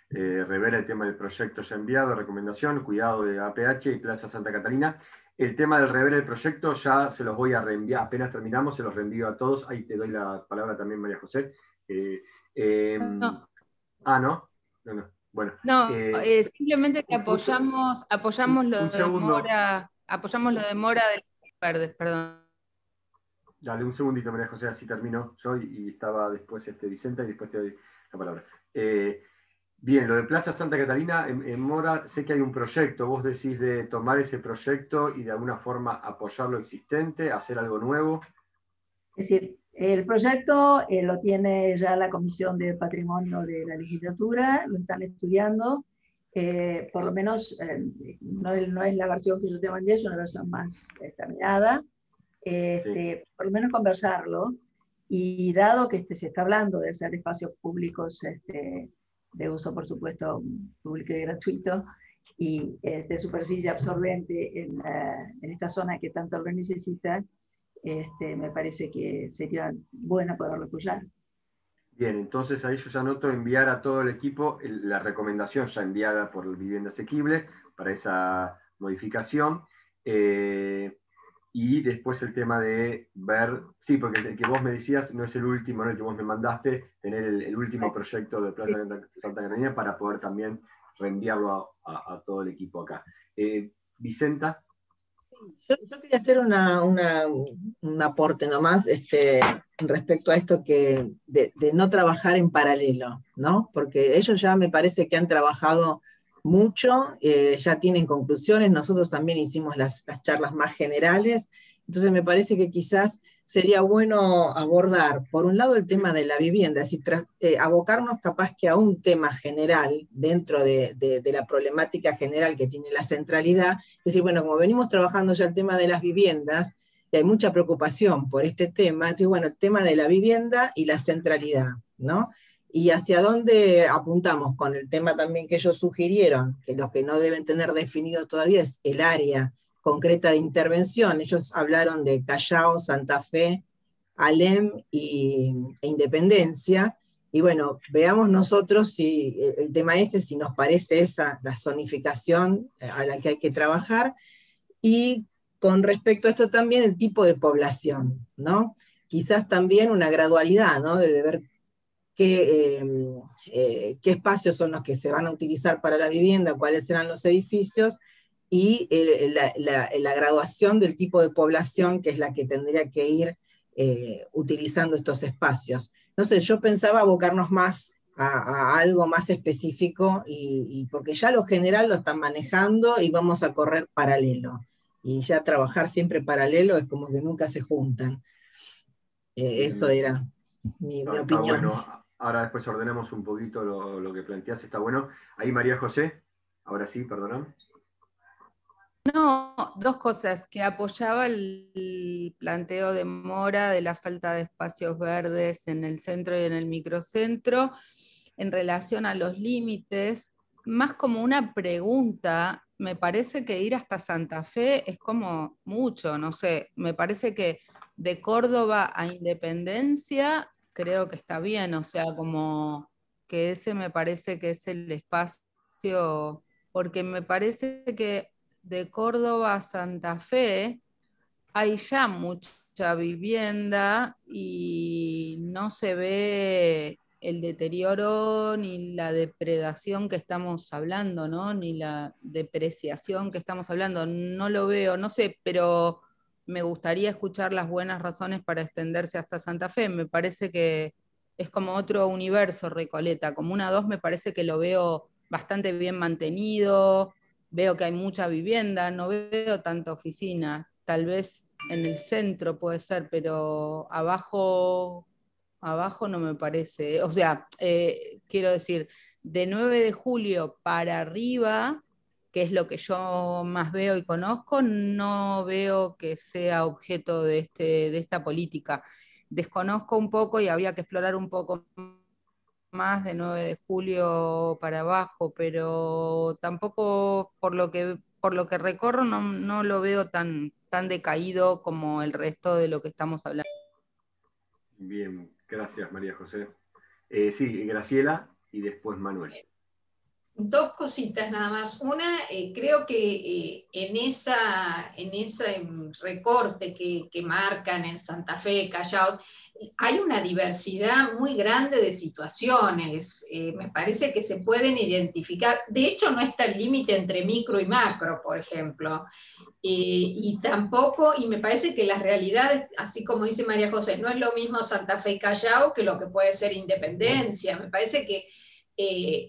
Rever el tema del proyecto ya enviado, recomendación, cuidado de APH y Plaza Santa Catalina. El tema del rever el proyecto ya se los voy a reenviar, apenas terminamos, se los reenvío a todos. Ahí te doy la palabra también, María José. No. ¿No? Bueno. No, simplemente que apoyamos lo de Mora, apoyamos lo de Mora del Verde, perdón. Dale un segundito, María José, así termino yo y estaba después Vicenta y después te doy la palabra. Bien, lo de Plaza Santa Catalina, en Mora, sé que hay un proyecto. Vos decís de tomar ese proyecto y de alguna forma apoyar lo existente, hacer algo nuevo. Es decir, el proyecto lo tiene ya la Comisión de Patrimonio de la Legislatura, lo están estudiando. Por lo menos no es la versión que yo te mandé, es una versión más terminada. Por lo menos conversarlo. Y dado que se está hablando de hacer espacios públicos de uso, por supuesto, público y gratuito, y de superficie absorbente en esta zona que tanto lo necesita, me parece que sería bueno poderlo apoyar. Bien, entonces ahí yo ya anoto enviar a todo el equipo la recomendación ya enviada por Vivienda Asequible para esa modificación. Y después el tema de ver, sí, porque el que vos me decías no es el último, ¿no? El que vos me mandaste, tener el último proyecto de Plaza Santa Catalina para poder también reenviarlo a todo el equipo acá. Vicenta. Yo quería hacer un aporte nomás respecto a esto de no trabajar en paralelo, ¿no? Porque ellos ya me parece que han trabajado mucho, ya tienen conclusiones, nosotros también hicimos las charlas más generales, entonces me parece que quizás sería bueno abordar, por un lado, el tema de la vivienda, es decir, abocarnos capaz que a un tema general, dentro de la problemática general que tiene la centralidad, es decir, bueno, como venimos trabajando ya el tema de las viviendas, y hay mucha preocupación por este tema, entonces, bueno, el tema de la vivienda y la centralidad, ¿no? Y hacia dónde apuntamos con el tema también que ellos sugirieron, que lo que no deben tener definido todavía es el área concreta de intervención. Ellos hablaron de Callao, Santa Fe, Alem e Independencia, y bueno, veamos nosotros si el tema ese, si nos parece esa la zonificación a la que hay que trabajar, y con respecto a esto también el tipo de población, ¿no? Quizás también una gradualidad, ¿no? De ver qué espacios son los que se van a utilizar para la vivienda, cuáles serán los edificios, y la graduación del tipo de población que es la que tendría que ir utilizando estos espacios. No sé, yo pensaba abocarnos más a algo más específico, y porque ya lo general lo están manejando y vamos a correr paralelo. Y ya trabajar siempre paralelo es como que nunca se juntan. Eso era mi opinión. Bueno. Ahora después ordenamos un poquito lo que planteás, está bueno. Ahí María José, ahora sí, perdón. No, dos cosas, que apoyaba el planteo de Mora de la falta de espacios verdes en el centro y en el microcentro, en relación a los límites, más como una pregunta. Me parece que ir hasta Santa Fe es como mucho, no sé, me parece que de Córdoba a Independencia creo que está bien, o sea, como que ese me parece que es el espacio, porque me parece que de Córdoba a Santa Fe hay ya mucha vivienda y no se ve el deterioro ni la depredación que estamos hablando, ¿no? Ni la depreciación que estamos hablando, no lo veo, no sé, pero me gustaría escuchar las buenas razones para extenderse hasta Santa Fe. Me parece que es como otro universo Recoleta. Comuna 2 me parece que lo veo bastante bien mantenido, veo que hay mucha vivienda, no veo tanta oficina, tal vez en el centro puede ser, pero abajo no me parece. O sea, quiero decir, de 9 de julio para arriba, que es lo que yo más veo y conozco, no veo que sea objeto de esta política. Desconozco un poco y habría que explorar un poco más de 9 de julio para abajo, pero tampoco por lo que recorro no lo veo tan decaído como el resto de lo que estamos hablando. Bien, gracias María José. Sí, Graciela y después Manuel. Dos cositas nada más. Una, creo que en ese recorte que marcan en Santa Fe, Callao, hay una diversidad muy grande de situaciones. Me parece que se pueden identificar. De hecho, no está el límite entre micro y macro, por ejemplo. Y tampoco, y me parece que las realidades, así como dice María José, no es lo mismo Santa Fe y Callao que lo que puede ser Independencia. Me parece que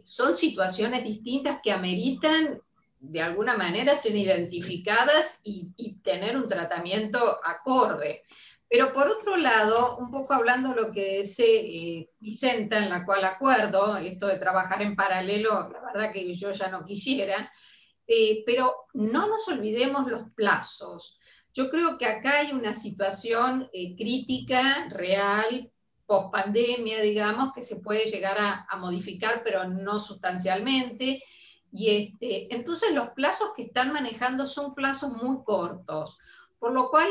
son situaciones distintas que ameritan de alguna manera ser identificadas y tener un tratamiento acorde. Pero por otro lado, un poco hablando de lo que dice Vicenta, en la cual acuerdo, esto de trabajar en paralelo, la verdad que yo ya no quisiera, pero no nos olvidemos los plazos. Yo creo que acá hay una situación crítica, real, post-pandemia, digamos, que se puede llegar a modificar, pero no sustancialmente, Y entonces los plazos que están manejando son plazos muy cortos, por lo cual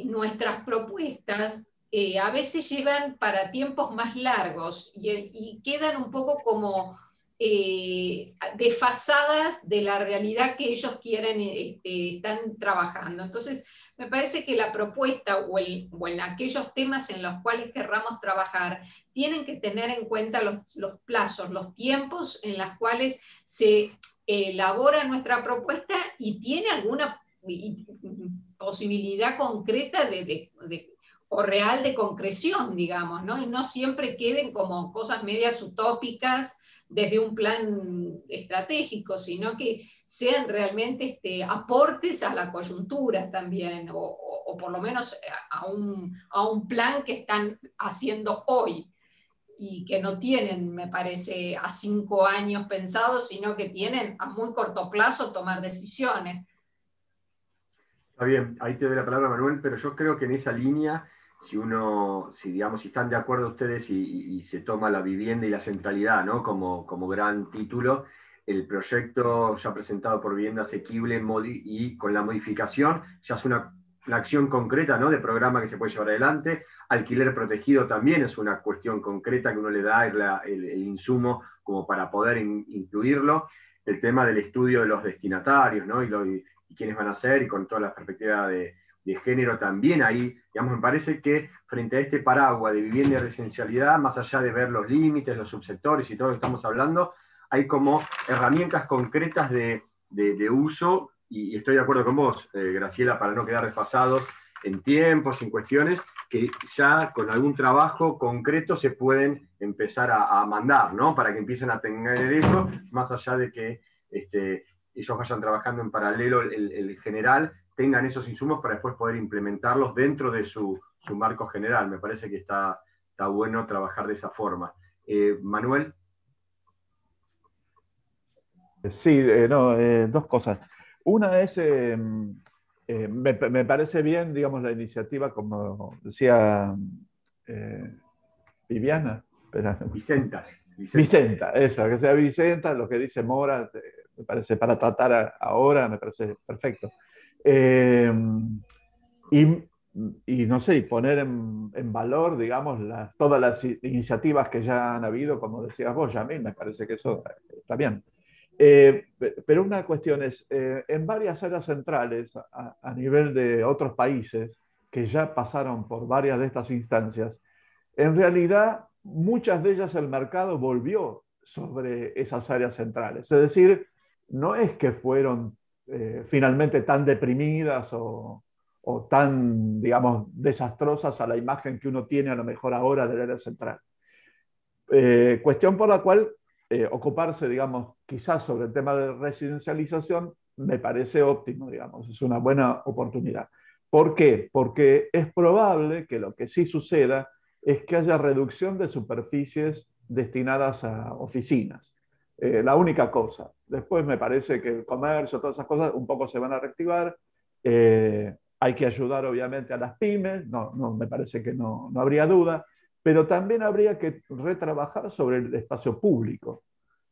nuestras propuestas a veces llevan para tiempos más largos y quedan un poco como desfasadas de la realidad que ellos quieren, están trabajando. Entonces, me parece que la propuesta o en aquellos temas en los cuales querramos trabajar tienen que tener en cuenta los plazos, los tiempos en los cuales se elabora nuestra propuesta y tiene alguna posibilidad concreta o real de concreción, digamos, ¿no? Y no siempre queden como cosas medias utópicas desde un plan estratégico, sino que sean realmente aportes a la coyuntura también, o por lo menos a un plan que están haciendo hoy, y que no tienen, me parece, a 5 años pensados, sino que tienen a muy corto plazo tomar decisiones. Está bien, ahí te doy la palabra, Manuel, pero yo creo que en esa línea, si están de acuerdo ustedes y se toma la vivienda y la centralidad, ¿no? como gran título, el proyecto ya presentado por Vivienda Asequible y con la modificación ya es una acción concreta, ¿no? De programa que se puede llevar adelante. Alquiler protegido también es una cuestión concreta que uno le da el insumo como para poder incluirlo. El tema del estudio de los destinatarios, ¿no? y quiénes van a ser, y con toda la perspectiva de género también ahí, digamos, me parece que frente a este paraguas de vivienda y residencialidad, más allá de ver los límites, los subsectores y todo lo que estamos hablando, hay como herramientas concretas de uso, y estoy de acuerdo con vos, Graciela, para no quedar desfasados en tiempos, en cuestiones, que ya con algún trabajo concreto se pueden empezar a mandar, ¿no? Para que empiecen a tener eso, más allá de que ellos vayan trabajando en paralelo el general, tengan esos insumos para después poder implementarlos dentro de su marco general. Me parece que está bueno trabajar de esa forma. Manuel. Sí, dos cosas. Una es, me parece bien, digamos, la iniciativa, como decía Viviana. Vicenta, eso, que sea Vicenta, lo que dice Mora, me parece, para tratar ahora, me parece perfecto. Y no sé, poner en valor, digamos, todas las iniciativas que ya han habido, como decías vos, Yamil, me parece que eso está bien. Pero una cuestión es, en varias áreas centrales, a nivel de otros países que ya pasaron por varias de estas instancias, en realidad muchas de ellas el mercado volvió sobre esas áreas centrales. Es decir, no es que fueron finalmente tan deprimidas o tan, digamos, desastrosas a la imagen que uno tiene a lo mejor ahora del área central. Cuestión por la cual ocuparse, digamos, quizás sobre el tema de residencialización me parece óptimo, digamos, es una buena oportunidad. ¿Por qué? Porque es probable que lo que sí suceda es que haya reducción de superficies destinadas a oficinas. La única cosa. Después me parece que el comercio, todas esas cosas, un poco se van a reactivar. Hay que ayudar, obviamente, a las pymes, me parece que no habría duda, pero también habría que retrabajar sobre el espacio público.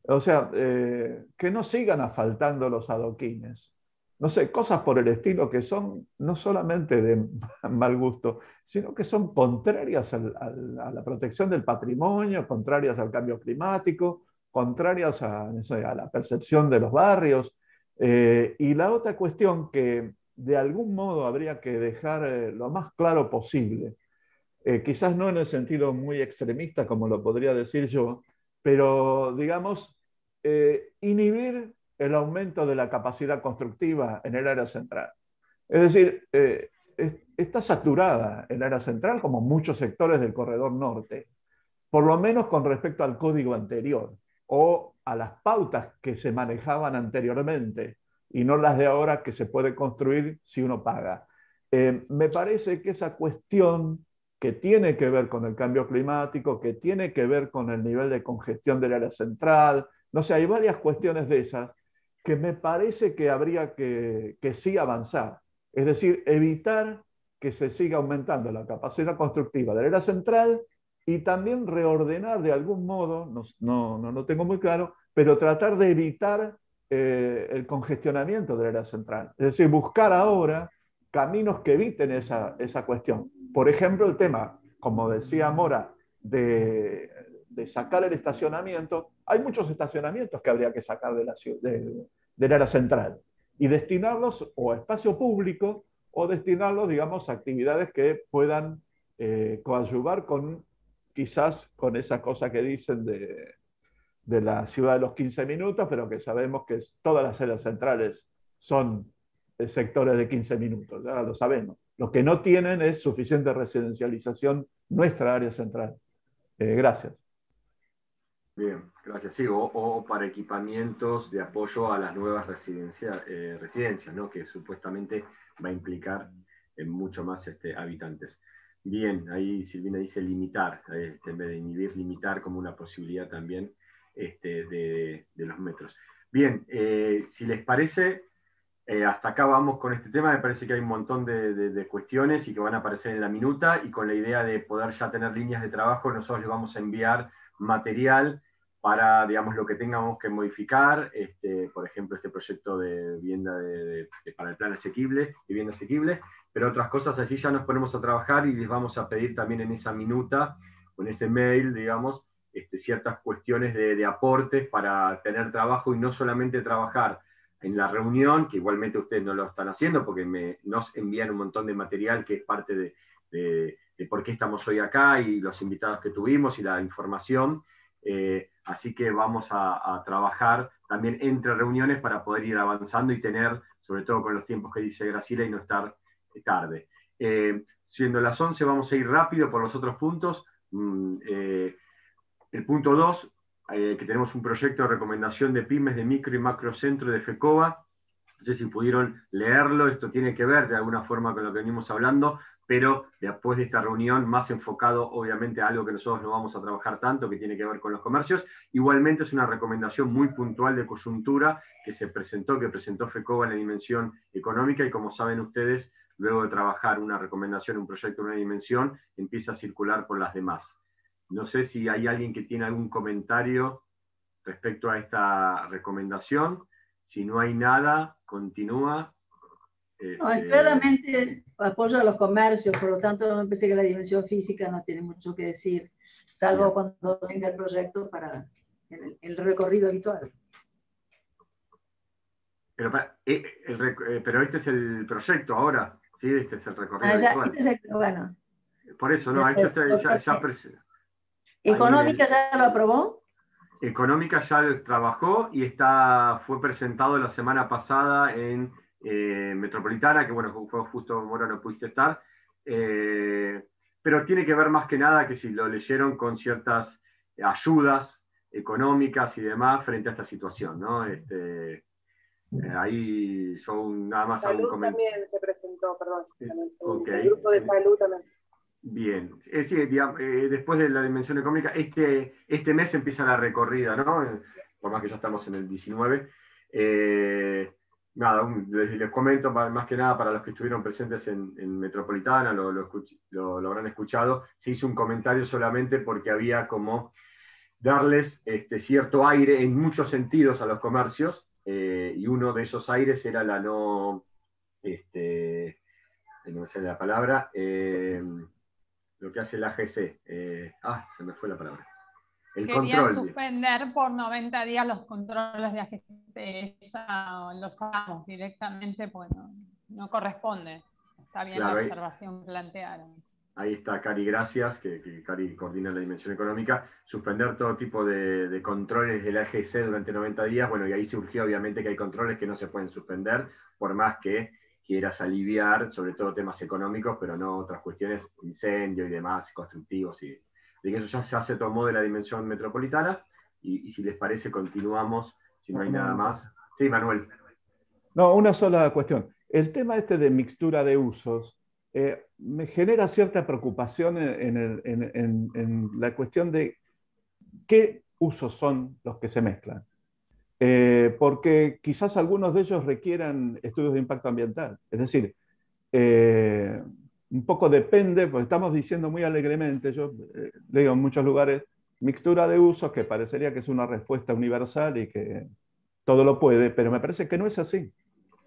O sea, que no sigan asfaltando los adoquines. No sé, cosas por el estilo que son no solamente de mal gusto, sino que son contrarias a la protección del patrimonio, contrarias al cambio climático, contrarias a la percepción de los barrios. Y la otra cuestión que de algún modo habría que dejar lo más claro posible, quizás no en el sentido muy extremista como lo podría decir yo, pero digamos, inhibir el aumento de la capacidad constructiva en el área central. Es decir, está saturada el área central como muchos sectores del corredor norte, por lo menos con respecto al código anterior o a las pautas que se manejaban anteriormente y no las de ahora que se puede construir si uno paga. Me parece que esa cuestión que tiene que ver con el cambio climático, que tiene que ver con el nivel de congestión del área central, no sé, hay varias cuestiones de esas que me parece que habría que sí avanzar. Es decir, evitar que se siga aumentando la capacidad constructiva del área central y también reordenar de algún modo, no lo tengo muy claro, pero tratar de evitar el congestionamiento del área central. Es decir, buscar ahora caminos que eviten esa cuestión. Por ejemplo, el tema, como decía Mora, de sacar el estacionamiento. Hay muchos estacionamientos que habría que sacar del área central y destinarlos o a espacio público o destinarlos, digamos, a actividades que puedan coadyuvar quizás con esa cosa que dicen de la ciudad de los 15 minutos, pero que sabemos que todas las áreas centrales son sectores de 15 minutos, ya lo sabemos. Lo que no tienen es suficiente residencialización nuestra área central. Gracias. Bien, gracias. Sí, o para equipamientos de apoyo a las nuevas residencias, ¿no? Que supuestamente va a implicar mucho más habitantes. Bien, ahí Silvina dice limitar, en vez de inhibir, limitar como una posibilidad también de los metros. Bien, si les parece, hasta acá vamos con este tema. Me parece que hay un montón de cuestiones y que van a aparecer en la minuta, y con la idea de poder ya tener líneas de trabajo, nosotros les vamos a enviar material para, digamos, lo que tengamos que modificar, por ejemplo, este proyecto de vivienda para el plan asequible, vivienda asequible, pero otras cosas así ya nos ponemos a trabajar y les vamos a pedir también en esa minuta, o en ese mail, digamos, ciertas cuestiones de aportes para tener trabajo y no solamente trabajar en la reunión, que igualmente ustedes no lo están haciendo porque nos envían un montón de material que es parte de por qué estamos hoy acá y los invitados que tuvimos y la información. Así que vamos a trabajar también entre reuniones para poder ir avanzando y tener, sobre todo con los tiempos que dice Graciela, y no estar tarde. Siendo las 11, vamos a ir rápido por los otros puntos. El punto 2, que tenemos un proyecto de recomendación de pymes de micro y macrocentro de FECOBA. No sé si pudieron leerlo, esto tiene que ver de alguna forma con lo que venimos hablando, pero después de esta reunión más enfocado obviamente a algo que nosotros no vamos a trabajar tanto, que tiene que ver con los comercios. Igualmente es una recomendación muy puntual de coyuntura que presentó FECOBA en la dimensión económica, y como saben ustedes, luego de trabajar una recomendación, un proyecto en una dimensión, empieza a circular por las demás. No sé si hay alguien que tiene algún comentario respecto a esta recomendación. Si no hay nada, continúa. Claramente apoyo a los comercios, por lo tanto me parece que la dimensión física no tiene mucho que decir, salvo cuando venga el proyecto para el recorrido habitual. Pero este es el proyecto ahora, ¿sí? Este es el recorrido habitual. Bueno. Por eso, ¿no? Esto ya ¿Económica ya lo aprobó? Económica ya trabajó y fue presentado la semana pasada en Metropolitana, que bueno, fue justo, Mora, no pudiste estar, pero tiene que ver más que nada, que si lo leyeron, con ciertas ayudas económicas y demás frente a esta situación, ¿no? Ahí yo nada más hago un comentario. También se presentó, perdón. Okay. El grupo de salud también. Bien, después de la dimensión económica, este mes empieza la recorrida, ¿no? Por más que ya estamos en el 19. Les comento más que nada para los que estuvieron presentes en Metropolitana, lo habrán escuchado. Se hizo un comentario solamente porque había como darles cierto aire en muchos sentidos a los comercios, y uno de esos aires era la no me sale la palabra, lo que hace la AGC. Se me fue la palabra. Querían suspender por 90 días los controles de AGC. Ya los sacamos directamente, pues no corresponde. Está bien, claro, la observación planteada. Ahí está Cari, gracias, que Cari coordina la dimensión económica. Suspender todo tipo de controles de la AGC durante 90 días. Bueno, y ahí surgió obviamente que hay controles que no se pueden suspender, por más que quieras aliviar, sobre todo temas económicos, pero no otras cuestiones, incendio y demás, constructivos. Y de que eso ya se tomó de la dimensión metropolitana, y si les parece continuamos, si no hay nada más. Sí, Manuel. No, una sola cuestión. El tema de mixtura de usos me genera cierta preocupación en la cuestión de qué usos son los que se mezclan. Porque quizás algunos de ellos requieran estudios de impacto ambiental. Es decir, un poco depende, porque estamos diciendo muy alegremente, yo leo en muchos lugares, mixtura de usos que parecería que es una respuesta universal y que todo lo puede, pero me parece que no es así.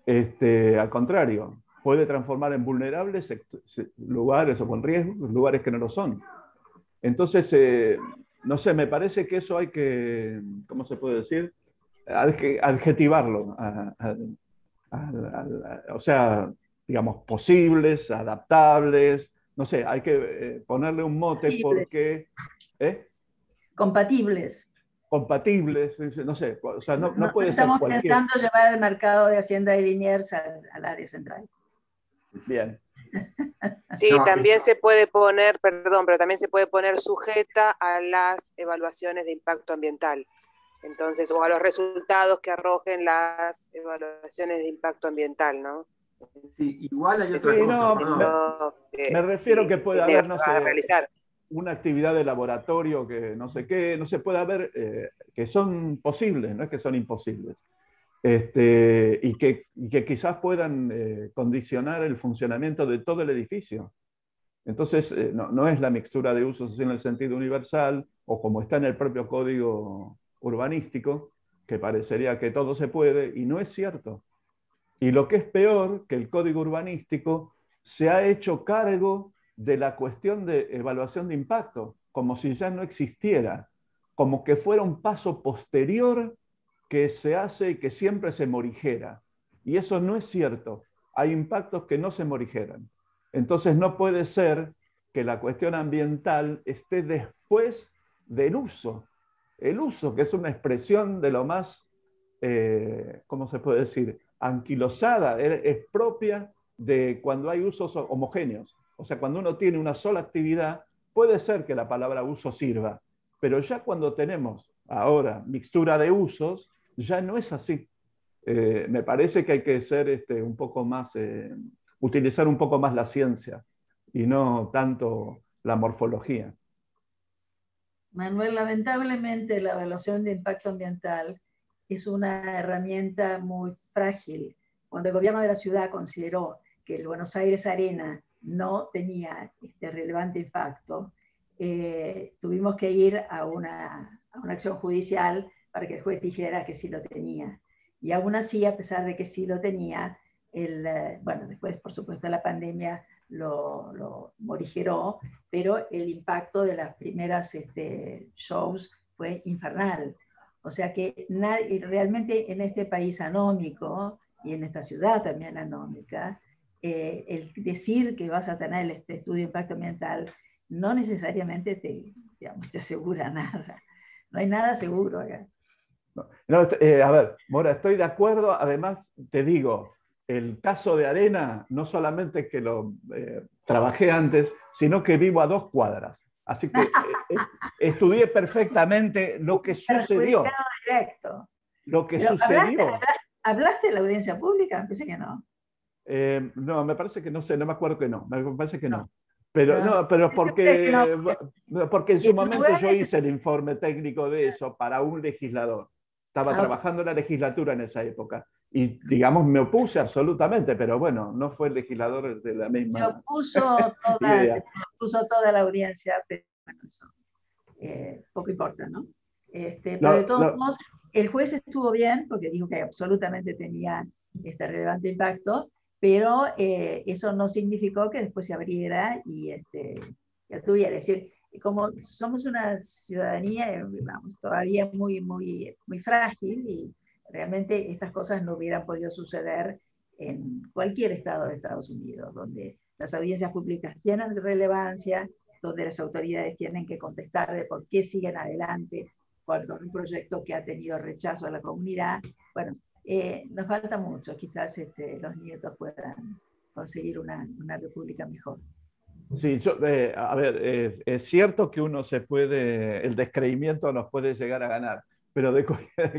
Al contrario, puede transformar en vulnerables lugares o con riesgos, lugares que no lo son. Entonces, no sé, me parece que eso hay que, ¿cómo se puede decir? Adjetivarlo. O sea, digamos, posibles, adaptables, no sé, hay que ponerle un mote porque... Compatibles. Compatibles, no sé, o sea, no puede ser estamos cualquier... pensando llevar el mercado de Hacienda de Liniers al área central. Bien. Sí, también se puede poner, perdón, pero también se puede poner sujeta a las evaluaciones de impacto ambiental. Entonces, o a los resultados que arrojen las evaluaciones de impacto ambiental, ¿no? Sí, igual hay otra cosa, perdón. Me refiero que puede haber, no sé, realizar una actividad de laboratorio que no sé qué, no se puede haber, que son posibles, no es que son imposibles. Y que quizás puedan condicionar el funcionamiento de todo el edificio. Entonces, no es la mixtura de usos en el sentido universal, o como está en el propio código urbanístico, que parecería que todo se puede, y no es cierto. Y lo que es peor, que el código urbanístico se ha hecho cargo de la cuestión de evaluación de impacto, como si ya no existiera, como que fuera un paso posterior que se hace y que siempre se morigera. Y eso no es cierto. Hay impactos que no se morigeran. Entonces no puede ser que la cuestión ambiental esté después del uso. El uso, que es una expresión de lo más, ¿cómo se puede decir?, anquilosada, es propia de cuando hay usos homogéneos. O sea, cuando uno tiene una sola actividad, puede ser que la palabra uso sirva, pero ya cuando tenemos ahora mixtura de usos, ya no es así. Me parece que hay que ser un poco más, utilizar un poco más la ciencia y no tanto la morfología. Manuel, lamentablemente la evaluación de impacto ambiental es una herramienta muy frágil. Cuando el gobierno de la ciudad consideró que el Buenos Aires Arena no tenía relevante impacto, tuvimos que ir a una acción judicial para que el juez dijera que sí lo tenía. Y aún así, a pesar de que sí lo tenía, bueno, después, por supuesto, la pandemia lo morigeró, pero el impacto de las primeras shows fue infernal. O sea que realmente en este país anómico, y en esta ciudad también anómica, el decir que vas a tener este estudio de impacto ambiental no necesariamente te asegura nada. No hay nada seguro acá. No, a ver, Mora, estoy de acuerdo. Además, te digo, el caso de Arena, no solamente que lo trabajé antes, sino que vivo a 2 cuadras. Así que estudié perfectamente lo que sucedió. Directo. Lo que sucedió. ¿Hablaste de la audiencia pública? Pensé que no. No, me parece que no sé, no me acuerdo que no. Me parece que no. Pero porque en su momento yo hice el informe técnico de eso para un legislador. Estaba trabajando en la legislatura en esa época. Y, digamos, me opuse absolutamente, pero bueno, no fue el legislador de la misma. Se opuso toda la audiencia, pero bueno, eso poco importa, ¿no? Pero de todos modos, el juez estuvo bien, porque dijo que absolutamente tenía relevante impacto, pero eso no significó que después se abriera y tuviera. Es decir, como somos una ciudadanía, vamos, todavía muy, muy, muy frágil, y realmente estas cosas no hubieran podido suceder en cualquier estado de Estados Unidos, donde las audiencias públicas tienen relevancia, donde las autoridades tienen que contestar de por qué siguen adelante con un proyecto que ha tenido rechazo a la comunidad. Bueno, nos falta mucho, quizás los nietos puedan conseguir una república mejor. Sí, a ver, es cierto que uno se puede, el descreimiento nos puede llegar a ganar, pero de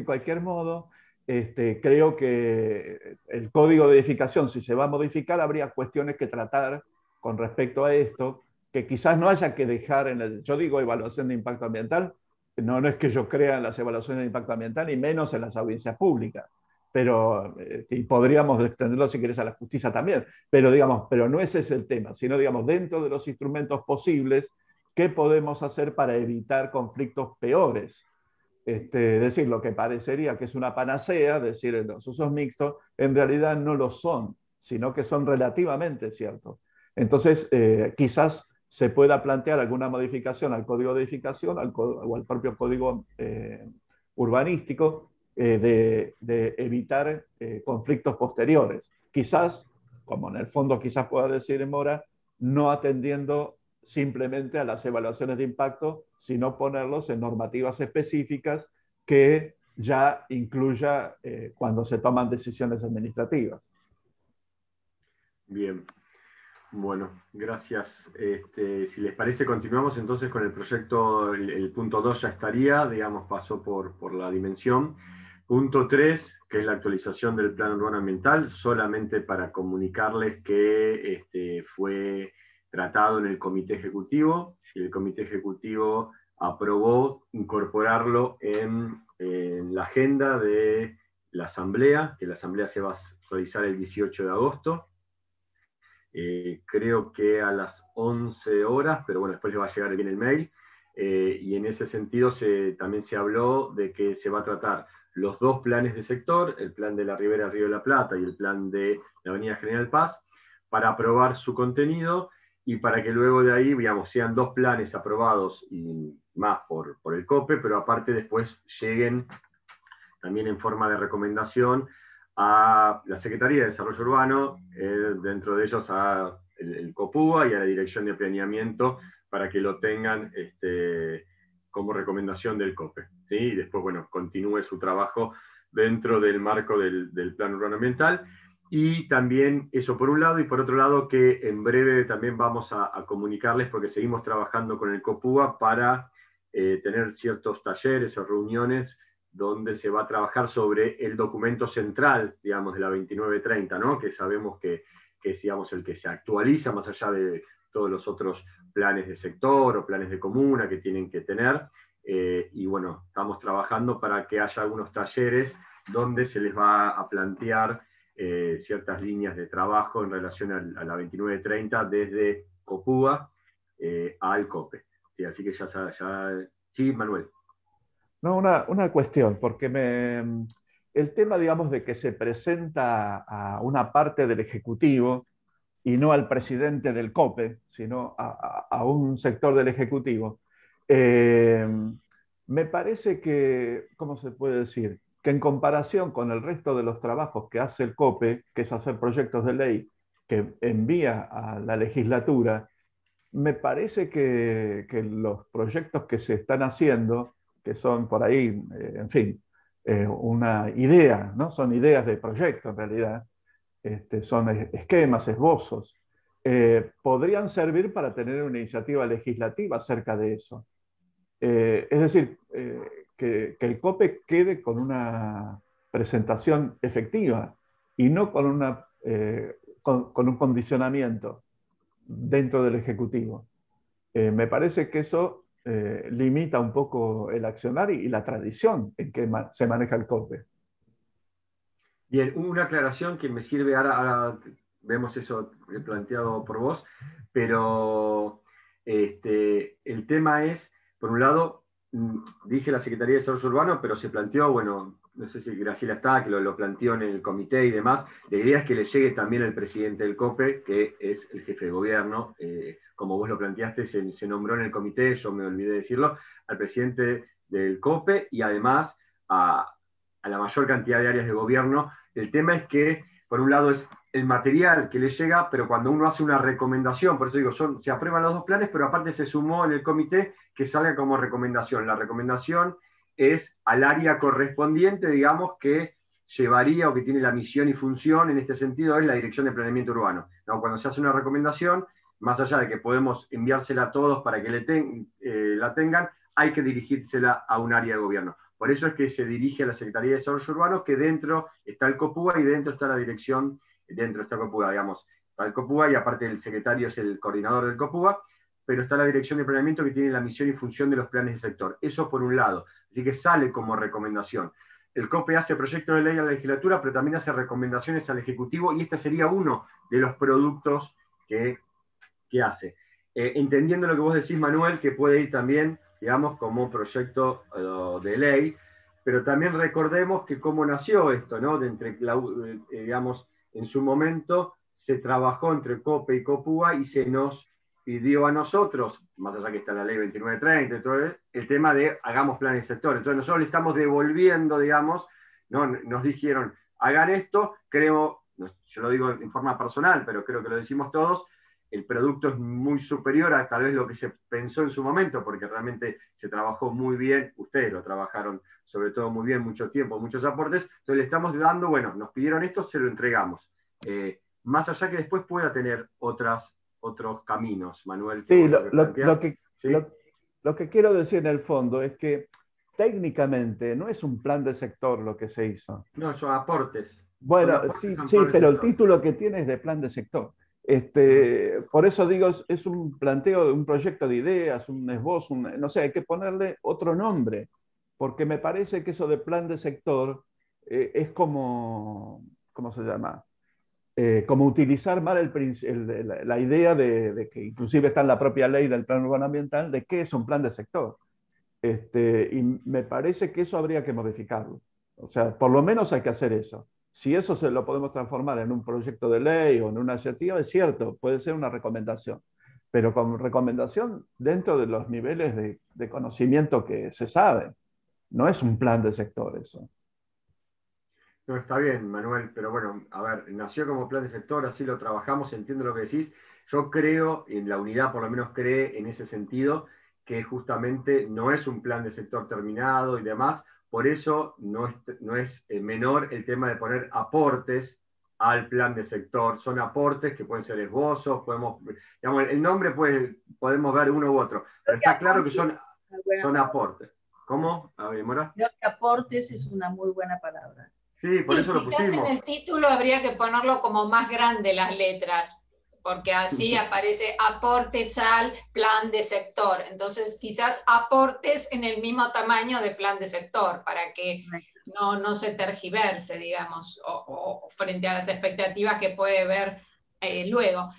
cualquier modo, creo que el código de edificación, si se va a modificar, habría cuestiones que tratar con respecto a esto, que quizás no haya que dejar yo digo evaluación de impacto ambiental, no es que yo crea en las evaluaciones de impacto ambiental, y menos en las audiencias públicas, pero y podríamos extenderlo si querés a la justicia también, pero digamos, pero no ese es el tema, sino digamos, dentro de los instrumentos posibles, qué podemos hacer para evitar conflictos peores. Es decir, lo que parecería que es una panacea, decir, los usos mixtos, en realidad no lo son, sino que son relativamente ciertos. Entonces, quizás se pueda plantear alguna modificación al código de edificación o al propio código urbanístico de evitar conflictos posteriores. Quizás, como en el fondo quizás pueda decir Mora, no atendiendo simplemente a las evaluaciones de impacto, sino ponerlos en normativas específicas que ya incluya cuando se toman decisiones administrativas. Bien. Bueno, gracias. Si les parece, continuamos entonces con el proyecto. El punto 2 ya estaría, digamos, pasó por la dimensión. Punto 3, que es la actualización del Plan Urbano Ambiental, solamente para comunicarles que fue tratado en el Comité Ejecutivo, y el Comité Ejecutivo aprobó incorporarlo en la agenda de la Asamblea, que la Asamblea se va a realizar el 18 de agosto. Creo que a las 11 horas, pero bueno, después le va a llegar bien el mail, y en ese sentido también se habló de que se va a tratar los dos planes de sector, el plan de la Ribera del Río de la Plata y el plan de la Avenida General Paz, para aprobar su contenido y para que luego de ahí, digamos, sean dos planes aprobados y más por el COPE, pero aparte después lleguen también en forma de recomendación a la Secretaría de Desarrollo Urbano, dentro de ellos a el COPUA y a la Dirección de Planeamiento, para que lo tengan como recomendación del COPE, ¿sí? Y después, bueno, continúe su trabajo dentro del marco del Plan Urbano Ambiental. Y también eso por un lado, y por otro lado que en breve también vamos a comunicarles, porque seguimos trabajando con el COPUA para tener ciertos talleres o reuniones donde se va a trabajar sobre el documento central, digamos, de la 2930, ¿no? Que sabemos que es, digamos, el que se actualiza más allá de todos los otros planes de sector o planes de comuna que tienen que tener. Y bueno, estamos trabajando para que haya algunos talleres donde se les va a plantear ciertas líneas de trabajo en relación a la 2930 desde COPUA al COPE. Sí, así que ya... Sí, Manuel. No, una cuestión, porque el tema, digamos, de que se presenta a una parte del Ejecutivo y no al presidente del COPE, sino a un sector del Ejecutivo, me parece que, ¿cómo se puede decir? Que en comparación con el resto de los trabajos que hace el COPE, que es hacer proyectos de ley que envía a la legislatura, me parece que los proyectos que se están haciendo, que son por ahí, en fin, una idea, ¿no? Son ideas de proyecto en realidad, son esquemas, esbozos, podrían servir para tener una iniciativa legislativa acerca de eso. Es decir, que el COPE quede con una presentación efectiva y no con un condicionamiento dentro del Ejecutivo. Me parece que eso limita un poco el accionar y la tradición en que se maneja el COPE. Bien, una aclaración que me sirve, ahora vemos eso planteado por vos, pero el tema es, por un lado, dije la Secretaría de Desarrollo Urbano, pero se planteó, bueno, no sé si Graciela está, que lo planteó en el comité y demás, la idea es que le llegue también al presidente del COPE, que es el jefe de gobierno, como vos lo planteaste, se nombró en el comité, yo me olvidé de decirlo, al presidente del COPE y además a la mayor cantidad de áreas de gobierno. El tema es que, por un lado, es el material que le llega, pero cuando uno hace una recomendación, por eso digo, se aprueban los dos planes, pero aparte se sumó en el comité que salga como recomendación. La recomendación es al área correspondiente, digamos, que llevaría o que tiene la misión y función, en este sentido, es la Dirección de Planeamiento Urbano. ¿No? Cuando se hace una recomendación, más allá de que podemos enviársela a todos para que la tengan, hay que dirigírsela a un área de gobierno. Por eso es que se dirige a la Secretaría de Desarrollo Urbano, que dentro está el COPUA y dentro está la dirección, dentro está COPUA, digamos, está el COPUA y aparte el secretario es el coordinador del COPUA, pero está la Dirección de Planeamiento que tiene la misión y función de los planes de sector. Eso por un lado. Así que sale como recomendación. El COPE hace proyectos de ley a la legislatura, pero también hace recomendaciones al Ejecutivo y este sería uno de los productos que hace. entendiendo lo que vos decís, Manuel, que puede ir también, digamos, como un proyecto de ley, pero también recordemos que cómo nació esto, ¿no? Digamos, en su momento se trabajó entre COPE y COPUA y se nos pidió a nosotros, más allá que está la ley 2930, todo el tema de hagamos plan de sector. Entonces nosotros le estamos devolviendo, digamos, ¿no? Nos dijeron, hagan esto, creo, yo lo digo en forma personal, pero creo que lo decimos todos, el producto es muy superior a tal vez lo que se pensó en su momento, porque realmente se trabajó muy bien, ustedes lo trabajaron sobre todo muy bien, mucho tiempo, muchos aportes, entonces le estamos dando, bueno, nos pidieron esto, se lo entregamos. Más allá que después pueda tener otros caminos, Manuel. Sí, lo que quiero decir en el fondo es que técnicamente no es un plan de sector lo que se hizo. No, son aportes. Bueno, sí, pero el título que tiene es de plan de sector. Por eso digo, es un planteo de un proyecto de ideas, un esbozo, no sé, hay que ponerle otro nombre, porque me parece que eso de plan de sector es como, ¿cómo se llama? Como utilizar mal la idea de que inclusive está en la propia ley del plan urbano ambiental, de qué es un plan de sector. Y me parece que eso habría que modificarlo. O sea, por lo menos hay que hacer eso. Si eso se lo podemos transformar en un proyecto de ley o en una iniciativa, es cierto, puede ser una recomendación, pero con recomendación dentro de los niveles de conocimiento que se sabe. No es un plan de sector eso. No, está bien, Manuel, pero bueno, a ver, nació como plan de sector, así lo trabajamos, entiendo lo que decís. Yo creo, en la unidad por lo menos cree en ese sentido, que justamente no es un plan de sector terminado y demás, por eso no es menor el tema de poner aportes al plan de sector. Son aportes que pueden ser esbozos, digamos, el nombre podemos ver uno u otro, pero está claro que son aportes. ¿Cómo? A ver, Mora. Creo que aportes es una muy buena palabra. Sí, por eso lo quizás pusimos. en el título habría que ponerlo como más grande las letras, porque así aparece aportes al plan de sector. Entonces, quizás aportes en el mismo tamaño de plan de sector, para que no se tergiverse, digamos, o frente a las expectativas que puede ver luego.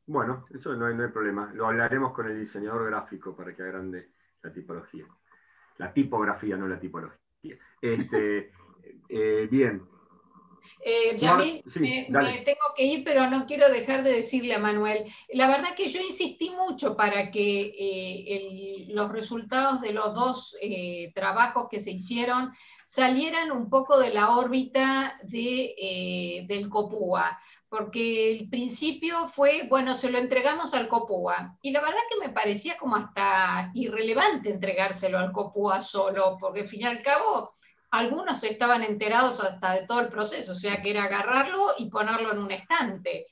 Bueno, eso no hay problema. Lo hablaremos con el diseñador gráfico para que agrande la tipología. La tipografía, no la tipología. Bien. Yamil, me tengo que ir, pero no quiero dejar de decirle a Manuel, la verdad que yo insistí mucho para que los resultados de los dos trabajos que se hicieron salieran un poco de la órbita del COPUA, porque el principio fue, bueno, se lo entregamos al COPUA, y la verdad que me parecía como hasta irrelevante entregárselo al COPUA solo, porque al fin y al cabo algunos estaban enterados hasta de todo el proceso, o sea que era agarrarlo y ponerlo en un estante.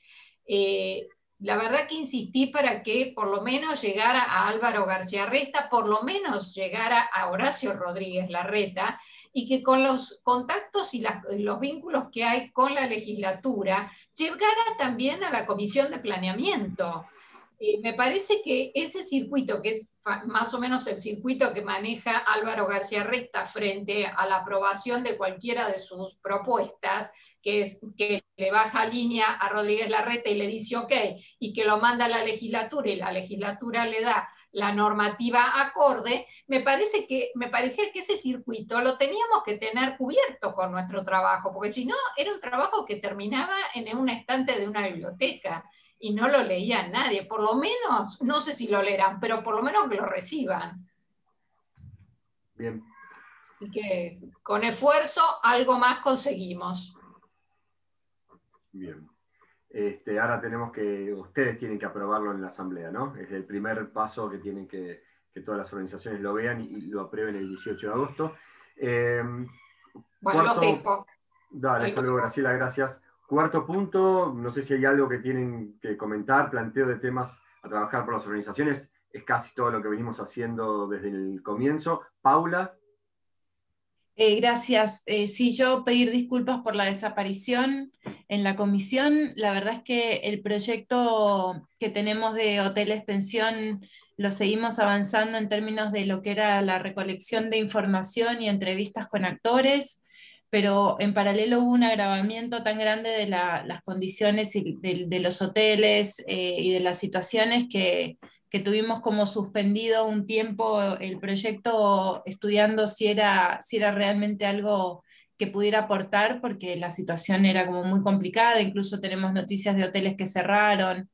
La verdad que insistí para que por lo menos llegara a Álvaro García Resta, por lo menos llegara a Horacio Rodríguez Larreta, y que con los contactos y los vínculos que hay con la legislatura, llegara también a la Comisión de Planeamiento. Me parece que ese circuito, que es más o menos el circuito que maneja Álvaro García Resta frente a la aprobación de cualquiera de sus propuestas, que es que le baja línea a Rodríguez Larreta y le dice ok, y que lo manda a la legislatura y la legislatura le da la normativa acorde, me parecía que ese circuito lo teníamos que tener cubierto con nuestro trabajo, porque si no, era un trabajo que terminaba en un estante de una biblioteca y no lo leía nadie. Por lo menos, no sé si lo leerán, pero por lo menos que lo reciban. Bien. Así que con esfuerzo algo más conseguimos. Bien. Ahora ustedes tienen que aprobarlo en la asamblea, ¿no? Es el primer paso que tienen que todas las organizaciones lo vean y lo aprueben el 18 de agosto. Bueno, los dejo. Dale, hasta luego, Graciela, gracias. Cuarto punto, no sé si hay algo que tienen que comentar, planteo de temas a trabajar por las organizaciones, es casi todo lo que venimos haciendo desde el comienzo. Paula. Gracias. Sí, yo pedir disculpas por la desaparición en la comisión. La verdad es que el proyecto que tenemos de hoteles pensión lo seguimos avanzando en términos de lo que era la recolección de información y entrevistas con actores, pero en paralelo hubo un agravamiento tan grande de las condiciones de los hoteles y de las situaciones que tuvimos como suspendido un tiempo el proyecto estudiando si era realmente algo que pudiera aportar, porque la situación era como muy complicada, incluso tenemos noticias de hoteles que cerraron.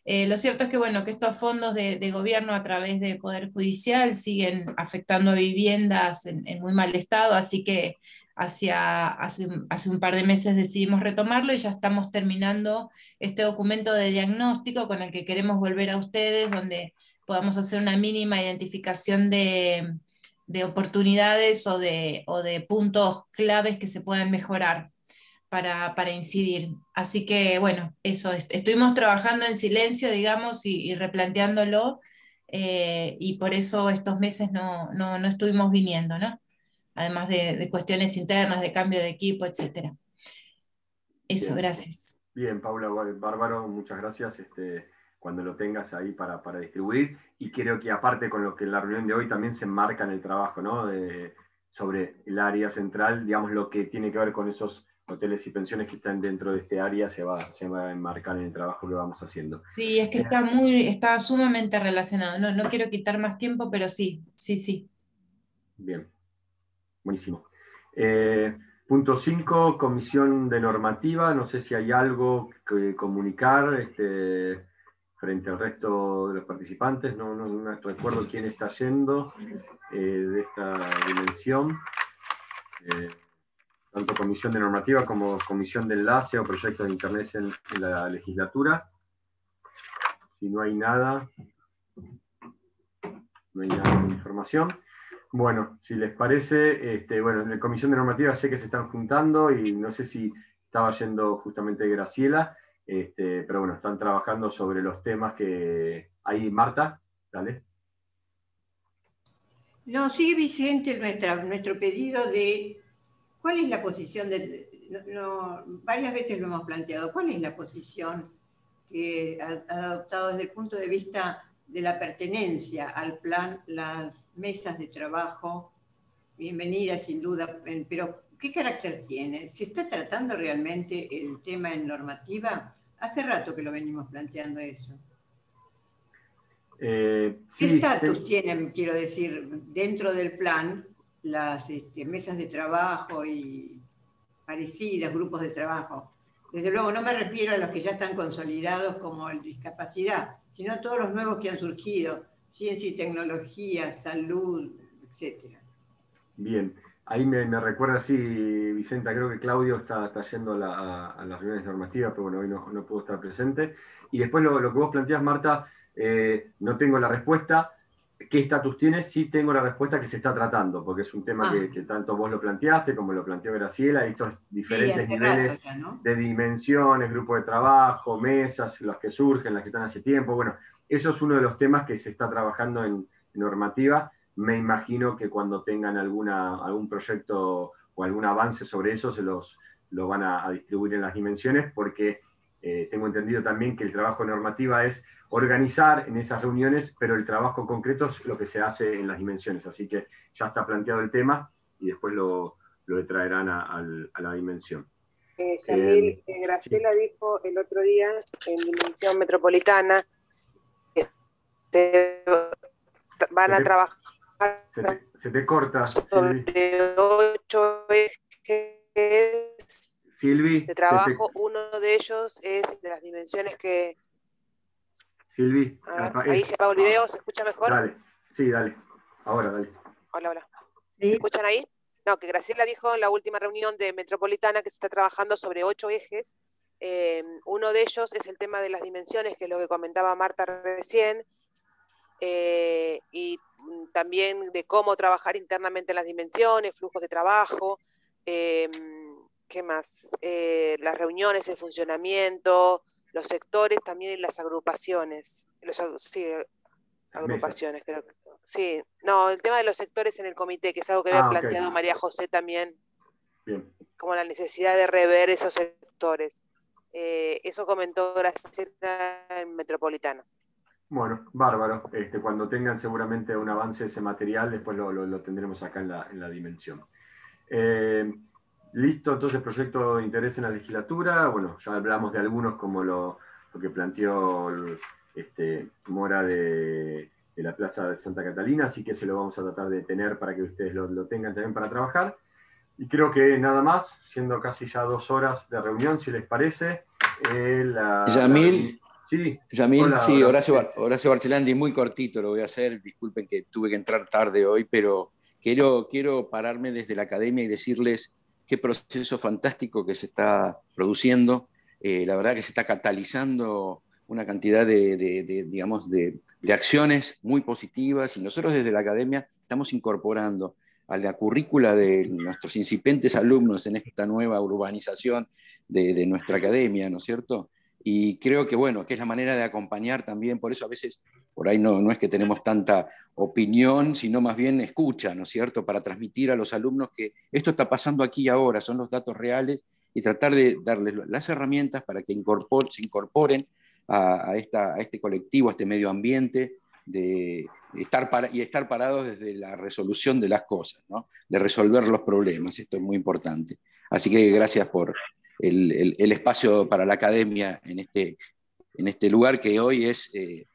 Lo cierto es que, bueno, que estos fondos de gobierno a través de Poder Judicial siguen afectando a viviendas en muy mal estado, así que hace un par de meses decidimos retomarlo y ya estamos terminando este documento de diagnóstico con el que queremos volver a ustedes, donde podamos hacer una mínima identificación de oportunidades o de puntos claves que se puedan mejorar para incidir. Así que, bueno, eso, estuvimos trabajando en silencio, digamos, y replanteándolo, y por eso estos meses no estuvimos viniendo, ¿no? Además de cuestiones internas, de cambio de equipo, etc. Eso, Bien. gracias. Bien, Paula, bárbaro, muchas gracias. Cuando lo tengas ahí para distribuir, y creo que aparte con lo que la reunión de hoy también se enmarca en el trabajo, ¿no? Sobre el área central, digamos, lo que tiene que ver con esos hoteles y pensiones que están dentro de este área se va a enmarcar en el trabajo que vamos haciendo. Sí, es que está sumamente relacionado. No quiero quitar más tiempo, pero sí. Bien, buenísimo. Punto 5, comisión de normativa. No sé si hay algo que comunicar frente al resto de los participantes. No recuerdo quién está yendo de esta dimensión. Tanto comisión de normativa como comisión de enlace o proyectos de internet en la legislatura. Si no hay nada de información. Bueno, si les parece, bueno, en la comisión de normativa sé que se están juntando y no sé si estaba yendo justamente Graciela, pero bueno, están trabajando sobre los temas que... Ahí, Marta, dale. No, sigue vigente nuestro pedido de cuál es la posición varias veces lo hemos planteado, cuál es la posición que ha adoptado desde el punto de vista de la pertenencia al plan las mesas de trabajo. Bienvenida, sin duda, pero ¿qué carácter tiene? ¿Se está tratando realmente el tema en normativa? Hace rato que lo venimos planteando eso. ¿Qué estatus tienen, quiero decir, dentro del plan las mesas de trabajo y parecidas, grupos de trabajo? Desde luego no me refiero a los que ya están consolidados como el discapacidad, sino a todos los nuevos que han surgido, ciencia y tecnología, salud, etc. Bien, ahí me recuerda así, Vicenta, creo que Claudio está yendo a las reuniones normativas, pero bueno, hoy no pudo estar presente. Y después lo que vos planteás, Marta, no tengo la respuesta. ¿Qué estatus tiene? Sí tengo la respuesta que se está tratando, porque es un tema que tanto vos lo planteaste como lo planteó Graciela, y estos diferentes niveles ya, ¿no? De dimensiones, grupo de trabajo, mesas, las que surgen, las que están hace tiempo. Bueno, eso es uno de los temas que se está trabajando en normativa. Me imagino que cuando tengan algún proyecto o algún avance sobre eso, lo van a distribuir en las dimensiones, porque tengo entendido también que el trabajo de normativa es organizar en esas reuniones, pero el trabajo concreto es lo que se hace en las dimensiones. Así que ya está planteado el tema y después lo traerán a la dimensión. Yamil, Graciela dijo el otro día en Dimensión Metropolitana que van a trabajar se te corta, sobre 8 ejes Silvi, de trabajo. Uno de ellos es de las dimensiones que... Silvi, ahí se apaga el video, ¿se escucha mejor? Dale, sí, dale. Ahora, dale. Hola. ¿Me escuchan ahí? No, que Graciela dijo en la última reunión de Metropolitana que se está trabajando sobre 8 ejes. Uno de ellos es el tema de las dimensiones, que es lo que comentaba Marta recién, y también de cómo trabajar internamente las dimensiones, flujos de trabajo, ¿qué más? Las reuniones, el funcionamiento, los sectores también y las agrupaciones. Agrupaciones, creo que. Sí, no, el tema de los sectores en el comité, que es algo que había planteado María José también. Bien. Como la necesidad de rever esos sectores. Eso comentó Graciela en Metropolitana. Bueno, bárbaro. Cuando tengan seguramente un avance de ese material, después lo tendremos acá en la dimensión. Listo, entonces proyecto de interés en la legislatura. Bueno, ya hablamos de algunos como lo que planteó Mora de la Plaza de Santa Catalina, así que se lo vamos a tratar de tener para que ustedes lo tengan también para trabajar. Y creo que nada más, siendo casi ya 2 horas de reunión, si les parece. Yamil, sí, Yamil, sí, Horacio Barcelandi, muy cortito lo voy a hacer. Disculpen que tuve que entrar tarde hoy, pero quiero pararme desde la academia y decirles qué proceso fantástico que se está produciendo. La verdad que se está catalizando una cantidad de acciones muy positivas, y nosotros desde la academia estamos incorporando a la currícula de nuestros incipientes alumnos en esta nueva urbanización de nuestra academia, ¿no es cierto? Y creo que, bueno, que es la manera de acompañar también, por eso a veces por ahí no es que tenemos tanta opinión, sino más bien escucha, ¿no es cierto?, para transmitir a los alumnos que esto está pasando aquí y ahora, son los datos reales, y tratar de darles las herramientas para que se incorporen a este colectivo, a este medio ambiente, de estar parados desde la resolución de las cosas, ¿no?, de resolver los problemas. Esto es muy importante. Así que gracias por el espacio para la academia en este lugar que hoy es,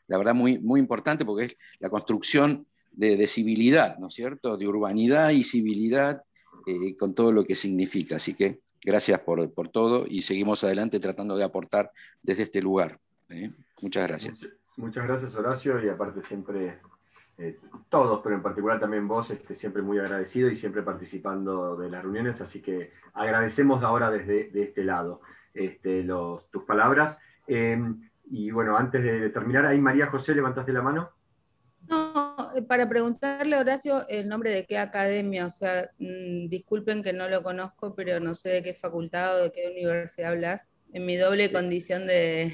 la verdad, muy, muy importante, porque es la construcción de civilidad, ¿no es cierto?, de urbanidad y civilidad, con todo lo que significa. Así que gracias por todo, y seguimos adelante tratando de aportar desde este lugar. Muchas gracias. Muchas gracias, Horacio, y aparte siempre, todos, pero en particular también vos, siempre muy agradecido y siempre participando de las reuniones, así que agradecemos ahora desde este lado tus palabras. Y bueno, antes de terminar, ahí María José, ¿levantaste la mano? No, para preguntarle a Horacio el nombre de qué academia, o sea, disculpen que no lo conozco, pero no sé de qué facultad o de qué universidad hablas, en mi doble condición de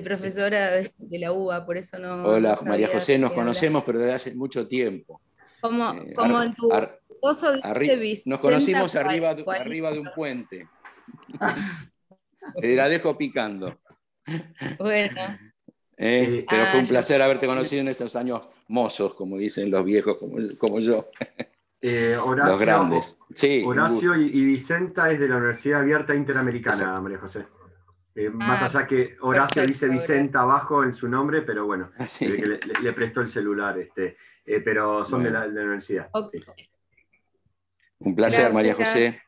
profesora de la UBA, por eso no. Hola, no María José, nos conocemos, pero desde hace mucho tiempo. Como en tu esposo dice Vicenta, nos conocimos arriba de un puente. La dejo picando. Bueno. Pero fue un placer haberte conocido en esos años mozos, como dicen los viejos como yo. Horacio, los grandes. Sí, Horacio y Vicenta es de la Universidad Abierta Interamericana. Exacto. María José. Más allá que Horacio dice Vicenta abajo en su nombre, pero bueno, sí. Que le prestó el celular, pero son de la universidad. Okay. Sí. Un placer, gracias, María José.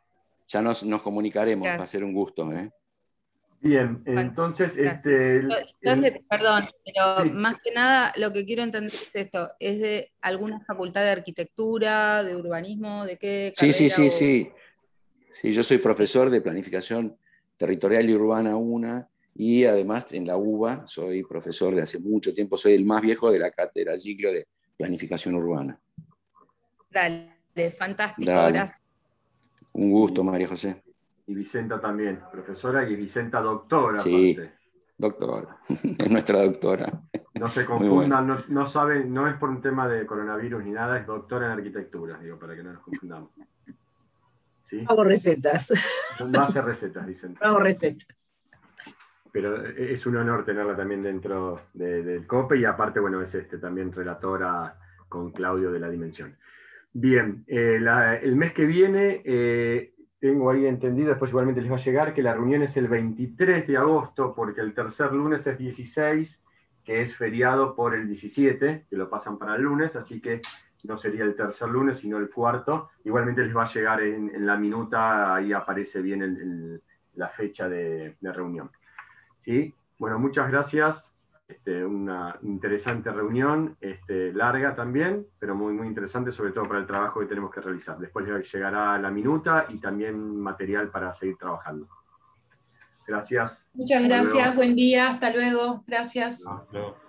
Ya nos comunicaremos, gracias. Va a ser un gusto. Bien, entonces... perdón, pero sí. Más que nada lo que quiero entender es esto, ¿es de alguna facultad de arquitectura, de urbanismo, de qué carrera? Sí. Sí, yo soy profesor de planificación territorial y urbana 1, y además en la UBA soy profesor de hace mucho tiempo, soy el más viejo de la cátedra Giglio de planificación urbana. Dale, fantástico, Dale. Gracias. Un gusto, María José. Y Vicenta también, profesora, y Vicenta doctora. Sí, aparte. Doctora, es nuestra doctora. No se confundan, bueno. no saben, no es por un tema de coronavirus ni nada, es doctora en arquitectura, digo, para que no nos confundamos. ¿Sí? No hago recetas. No hace recetas, Vicenta. No hago recetas. Pero es un honor tenerla también dentro del COPE, y aparte, bueno, es también relatora con Claudio de La Dimensión. Bien, el mes que viene... tengo ahí entendido, después igualmente les va a llegar, que la reunión es el 23 de agosto, porque el tercer lunes es 16, que es feriado por el 17, que lo pasan para el lunes, así que no sería el tercer lunes, sino el cuarto. Igualmente les va a llegar en la minuta, ahí aparece bien la fecha de reunión. ¿Sí? Bueno, muchas gracias. Una interesante reunión, larga también, pero muy, muy interesante, sobre todo para el trabajo que tenemos que realizar. Después llegará la minuta y también material para seguir trabajando. Gracias. Muchas gracias, buen día, hasta luego. Gracias. Hasta luego.